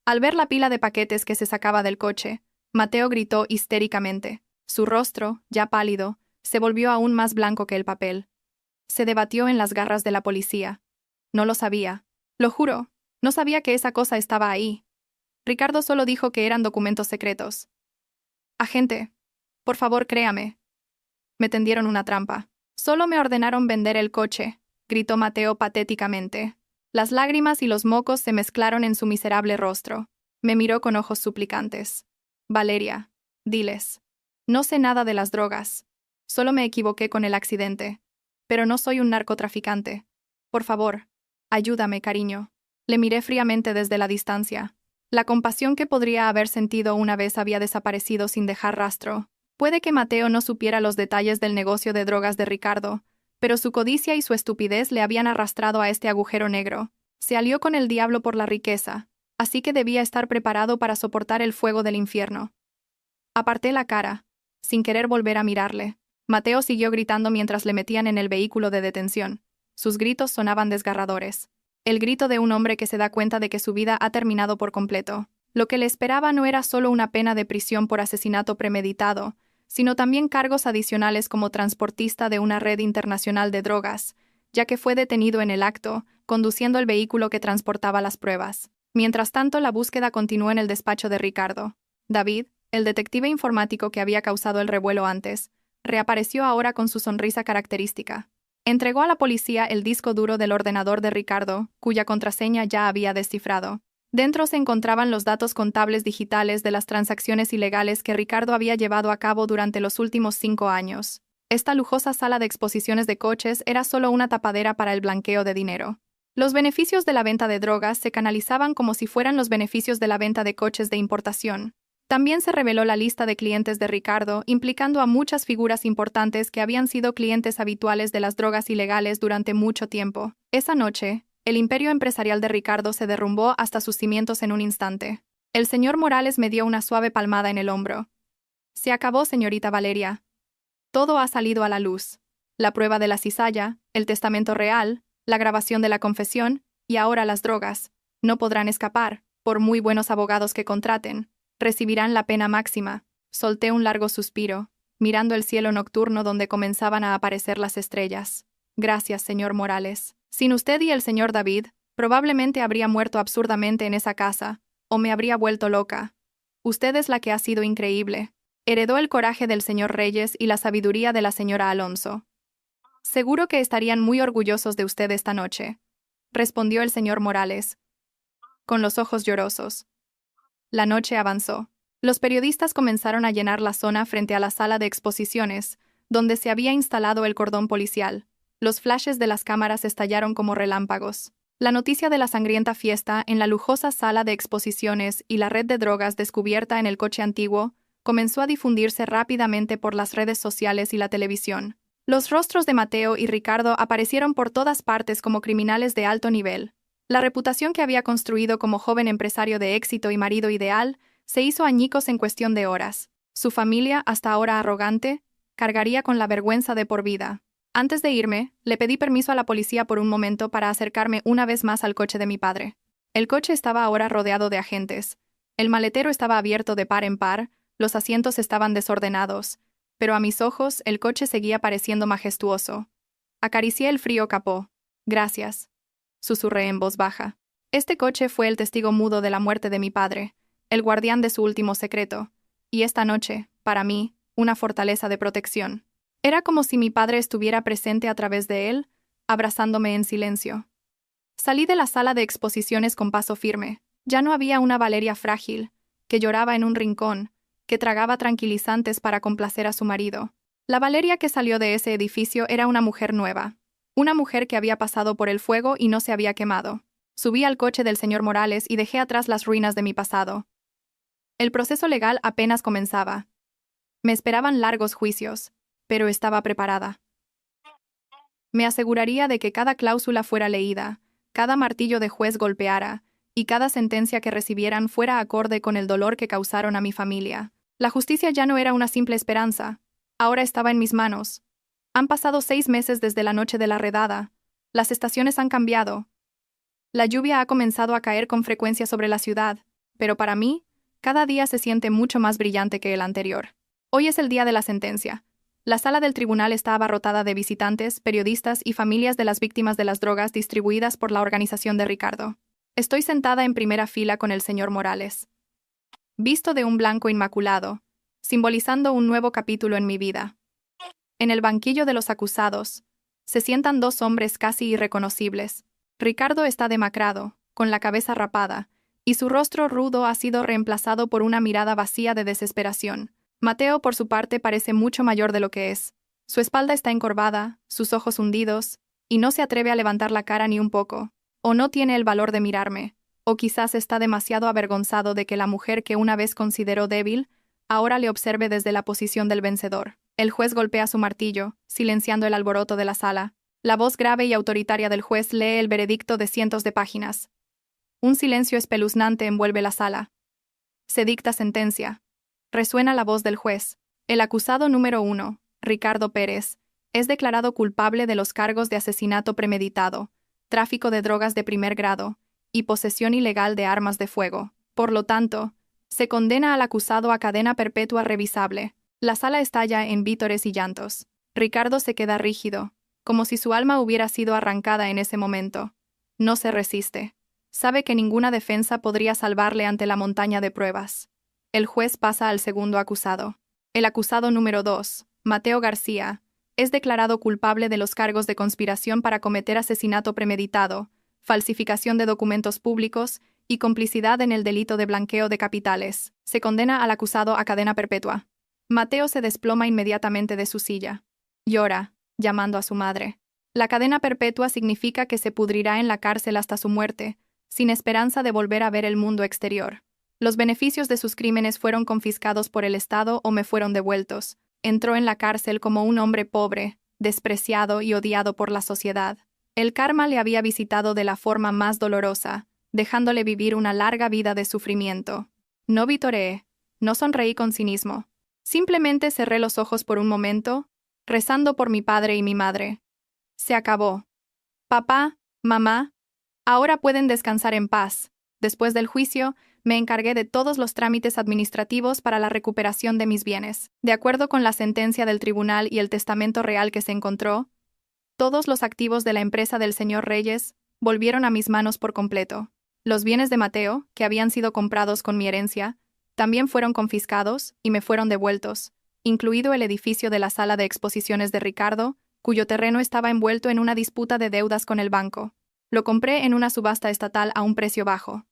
Al ver la pila de paquetes que se sacaba del coche, Mateo gritó histéricamente. Su rostro, ya pálido, se volvió aún más blanco que el papel. Se debatió en las garras de la policía. No lo sabía. Lo juro, no sabía que esa cosa estaba ahí. Ricardo solo dijo que eran documentos secretos. «Agente, por favor, créame». Me tendieron una trampa. «Solo me ordenaron vender el coche», gritó Mateo patéticamente. Las lágrimas y los mocos se mezclaron en su miserable rostro. Me miró con ojos suplicantes. «Valeria, diles. No sé nada de las drogas. Solo me equivoqué con el accidente. Pero no soy un narcotraficante. Por favor, ayúdame, cariño». Le miré fríamente desde la distancia. La compasión que podría haber sentido una vez había desaparecido sin dejar rastro. Puede que Mateo no supiera los detalles del negocio de drogas de Ricardo, pero su codicia y su estupidez le habían arrastrado a este agujero negro. Se alió con el diablo por la riqueza, así que debía estar preparado para soportar el fuego del infierno. Aparté la cara, sin querer volver a mirarle. Mateo siguió gritando mientras le metían en el vehículo de detención. Sus gritos sonaban desgarradores. El grito de un hombre que se da cuenta de que su vida ha terminado por completo. Lo que le esperaba no era solo una pena de prisión por asesinato premeditado, sino también cargos adicionales como transportista de una red internacional de drogas, ya que fue detenido en el acto, conduciendo el vehículo que transportaba las pruebas. Mientras tanto, la búsqueda continuó en el despacho de Ricardo. David, el detective informático que había causado el revuelo antes, reapareció ahora con su sonrisa característica. Entregó a la policía el disco duro del ordenador de Ricardo, cuya contraseña ya había descifrado. Dentro se encontraban los datos contables digitales de las transacciones ilegales que Ricardo había llevado a cabo durante los últimos 5 años. Esta lujosa sala de exposiciones de coches era solo una tapadera para el blanqueo de dinero. Los beneficios de la venta de drogas se canalizaban como si fueran los beneficios de la venta de coches de importación. También se reveló la lista de clientes de Ricardo, implicando a muchas figuras importantes que habían sido clientes habituales de las drogas ilegales durante mucho tiempo. Esa noche, el imperio empresarial de Ricardo se derrumbó hasta sus cimientos en un instante. El señor Morales me dio una suave palmada en el hombro. «Se acabó, señorita Valeria. Todo ha salido a la luz. La prueba de la cizalla, el testamento real, la grabación de la confesión, y ahora las drogas. No podrán escapar, por muy buenos abogados que contraten». recibirán la pena máxima. Solté un largo suspiro, mirando el cielo nocturno donde comenzaban a aparecer las estrellas. Gracias, señor Morales. Sin usted y el señor David, probablemente habría muerto absurdamente en esa casa, o me habría vuelto loca. Usted es la que ha sido increíble. Heredó el coraje del señor Reyes y la sabiduría de la señora Alonso. Seguro que estarían muy orgullosos de usted esta noche, respondió el señor Morales, con los ojos llorosos. La noche avanzó. Los periodistas comenzaron a llenar la zona frente a la sala de exposiciones, donde se había instalado el cordón policial. Los flashes de las cámaras estallaron como relámpagos. La noticia de la sangrienta fiesta en la lujosa sala de exposiciones y la red de drogas descubierta en el coche antiguo comenzó a difundirse rápidamente por las redes sociales y la televisión. Los rostros de Mateo y Ricardo aparecieron por todas partes como criminales de alto nivel. La reputación que había construido como joven empresario de éxito y marido ideal se hizo añicos en cuestión de horas. Su familia, hasta ahora arrogante, cargaría con la vergüenza de por vida. Antes de irme, le pedí permiso a la policía por un momento para acercarme una vez más al coche de mi padre. El coche estaba ahora rodeado de agentes. El maletero estaba abierto de par en par, los asientos estaban desordenados, pero a mis ojos el coche seguía pareciendo majestuoso. Acaricié el frío capó. Gracias, susurré en voz baja. Este coche fue el testigo mudo de la muerte de mi padre, el guardián de su último secreto, y esta noche, para mí, una fortaleza de protección. Era como si mi padre estuviera presente a través de él, abrazándome en silencio. Salí de la sala de exposiciones con paso firme. Ya no había una Valeria frágil, que lloraba en un rincón, que tragaba tranquilizantes para complacer a su marido. La Valeria que salió de ese edificio era una mujer nueva. Una mujer que había pasado por el fuego y no se había quemado. Subí al coche del señor Morales y dejé atrás las ruinas de mi pasado. El proceso legal apenas comenzaba. Me esperaban largos juicios, pero estaba preparada. Me aseguraría de que cada cláusula fuera leída, cada martillo de juez golpeara, y cada sentencia que recibieran fuera acorde con el dolor que causaron a mi familia. La justicia ya no era una simple esperanza, ahora estaba en mis manos. Han pasado 6 meses desde la noche de la redada. Las estaciones han cambiado. La lluvia ha comenzado a caer con frecuencia sobre la ciudad, pero para mí, cada día se siente mucho más brillante que el anterior. Hoy es el día de la sentencia. La sala del tribunal está abarrotada de visitantes, periodistas y familias de las víctimas de las drogas distribuidas por la organización de Ricardo. Estoy sentada en primera fila con el señor Morales, visto de un blanco inmaculado, simbolizando un nuevo capítulo en mi vida. En el banquillo de los acusados, se sientan 2 hombres casi irreconocibles. Ricardo está demacrado, con la cabeza rapada, y su rostro rudo ha sido reemplazado por una mirada vacía de desesperación. Mateo, por su parte, parece mucho mayor de lo que es. Su espalda está encorvada, sus ojos hundidos, y no se atreve a levantar la cara ni un poco. O no tiene el valor de mirarme, o quizás está demasiado avergonzado de que la mujer que una vez consideró débil, ahora le observe desde la posición del vencedor. El juez golpea su martillo, silenciando el alboroto de la sala. La voz grave y autoritaria del juez lee el veredicto de cientos de páginas. Un silencio espeluznante envuelve la sala. Se dicta sentencia. Resuena la voz del juez. El acusado número 1, Ricardo Pérez, es declarado culpable de los cargos de asesinato premeditado, tráfico de drogas de primer grado y posesión ilegal de armas de fuego. Por lo tanto, se condena al acusado a cadena perpetua revisable. La sala estalla en vítores y llantos. Ricardo se queda rígido, como si su alma hubiera sido arrancada en ese momento. No se resiste. Sabe que ninguna defensa podría salvarle ante la montaña de pruebas. El juez pasa al segundo acusado. El acusado número 2, Mateo García, es declarado culpable de los cargos de conspiración para cometer asesinato premeditado, falsificación de documentos públicos y complicidad en el delito de blanqueo de capitales. Se condena al acusado a cadena perpetua. Mateo se desploma inmediatamente de su silla. Llora, llamando a su madre. La cadena perpetua significa que se pudrirá en la cárcel hasta su muerte, sin esperanza de volver a ver el mundo exterior. Los beneficios de sus crímenes fueron confiscados por el Estado o me fueron devueltos. Entró en la cárcel como un hombre pobre, despreciado y odiado por la sociedad. El karma le había visitado de la forma más dolorosa, dejándole vivir una larga vida de sufrimiento. No vitoreé, no sonreí con cinismo. Simplemente cerré los ojos por un momento, rezando por mi padre y mi madre. Se acabó. Papá, mamá, ahora pueden descansar en paz. Después del juicio, me encargué de todos los trámites administrativos para la recuperación de mis bienes. De acuerdo con la sentencia del tribunal y el testamento real que se encontró, todos los activos de la empresa del señor Reyes volvieron a mis manos por completo. Los bienes de Mateo, que habían sido comprados con mi herencia, también fueron confiscados y me fueron devueltos, incluido el edificio de la sala de exposiciones de Ricardo, cuyo terreno estaba envuelto en una disputa de deudas con el banco. Lo compré en una subasta estatal a un precio bajo.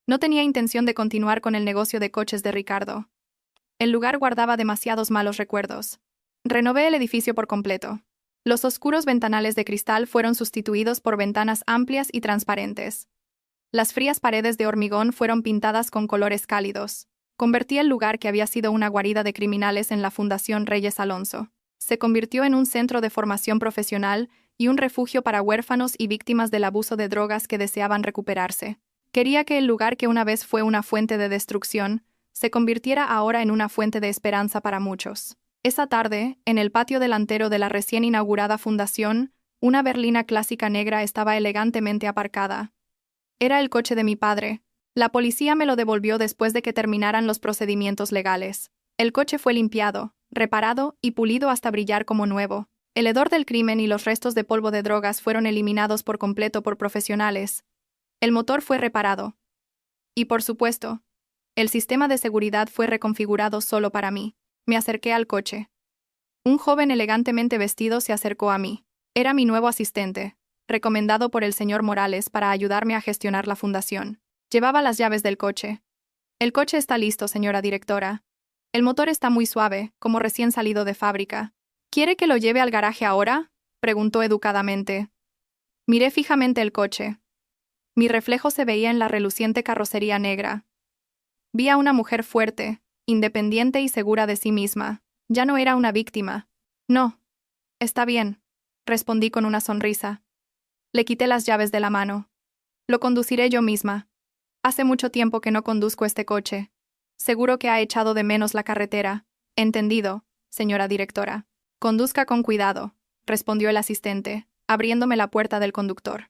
No tenía intención de continuar con el negocio de coches de Ricardo. El lugar guardaba demasiados malos recuerdos. Renové el edificio por completo. Los oscuros ventanales de cristal fueron sustituidos por ventanas amplias y transparentes. Las frías paredes de hormigón fueron pintadas con colores cálidos. Convertí el lugar que había sido una guarida de criminales en la Fundación Reyes Alonso. Se convirtió en un centro de formación profesional y un refugio para huérfanos y víctimas del abuso de drogas que deseaban recuperarse. Quería que el lugar que una vez fue una fuente de destrucción se convirtiera ahora en una fuente de esperanza para muchos. Esa tarde, en el patio delantero de la recién inaugurada fundación, una berlina clásica negra estaba elegantemente aparcada. Era el coche de mi padre. La policía me lo devolvió después de que terminaran los procedimientos legales. El coche fue limpiado, reparado y pulido hasta brillar como nuevo. El hedor del crimen y los restos de polvo de drogas fueron eliminados por completo por profesionales. El motor fue reparado. Y por supuesto, el sistema de seguridad fue reconfigurado solo para mí. Me acerqué al coche. Un joven elegantemente vestido se acercó a mí. Era mi nuevo asistente, recomendado por el señor Morales para ayudarme a gestionar la fundación. Llevaba las llaves del coche. El coche está listo, señora directora. El motor está muy suave, como recién salido de fábrica. ¿Quiere que lo lleve al garaje ahora?, preguntó educadamente. Miré fijamente el coche. Mi reflejo se veía en la reluciente carrocería negra. Vi a una mujer fuerte, independiente y segura de sí misma. Ya no era una víctima. No. Está bien, respondí con una sonrisa. Le quité las llaves de la mano. Lo conduciré yo misma. Hace mucho tiempo que no conduzco este coche. Seguro que ha echado de menos la carretera. Entendido, señora directora. Conduzca con cuidado, respondió el asistente, abriéndome la puerta del conductor.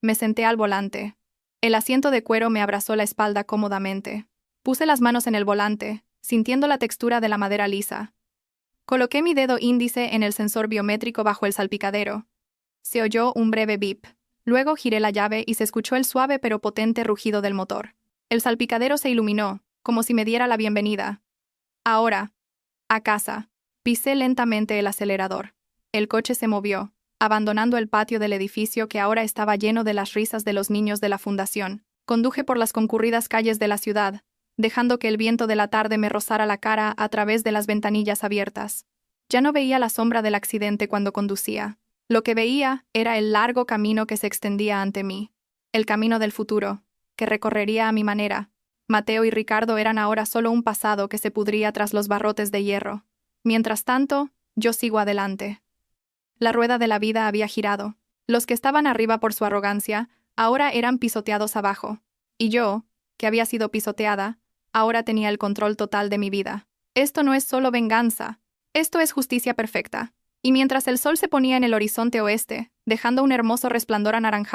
Me senté al volante. El asiento de cuero me abrazó la espalda cómodamente. Puse las manos en el volante, sintiendo la textura de la madera lisa. Coloqué mi dedo índice en el sensor biométrico bajo el salpicadero. Se oyó un breve bip. Luego giré la llave y se escuchó el suave pero potente rugido del motor. El salpicadero se iluminó, como si me diera la bienvenida. Ahora, a casa. Pisé lentamente el acelerador. El coche se movió, abandonando el patio del edificio que ahora estaba lleno de las risas de los niños de la fundación. Conduje por las concurridas calles de la ciudad, dejando que el viento de la tarde me rozara la cara a través de las ventanillas abiertas. Ya no veía la sombra del accidente cuando conducía. Lo que veía era el largo camino que se extendía ante mí. El camino del futuro, que recorrería a mi manera. Mateo y Ricardo eran ahora solo un pasado que se pudría tras los barrotes de hierro. Mientras tanto, yo sigo adelante. La rueda de la vida había girado. Los que estaban arriba por su arrogancia, ahora eran pisoteados abajo. Y yo, que había sido pisoteada, ahora tenía el control total de mi vida. Esto no es solo venganza. Esto es justicia perfecta. Y mientras el sol se ponía en el horizonte oeste, dejando un hermoso resplandor anaranjado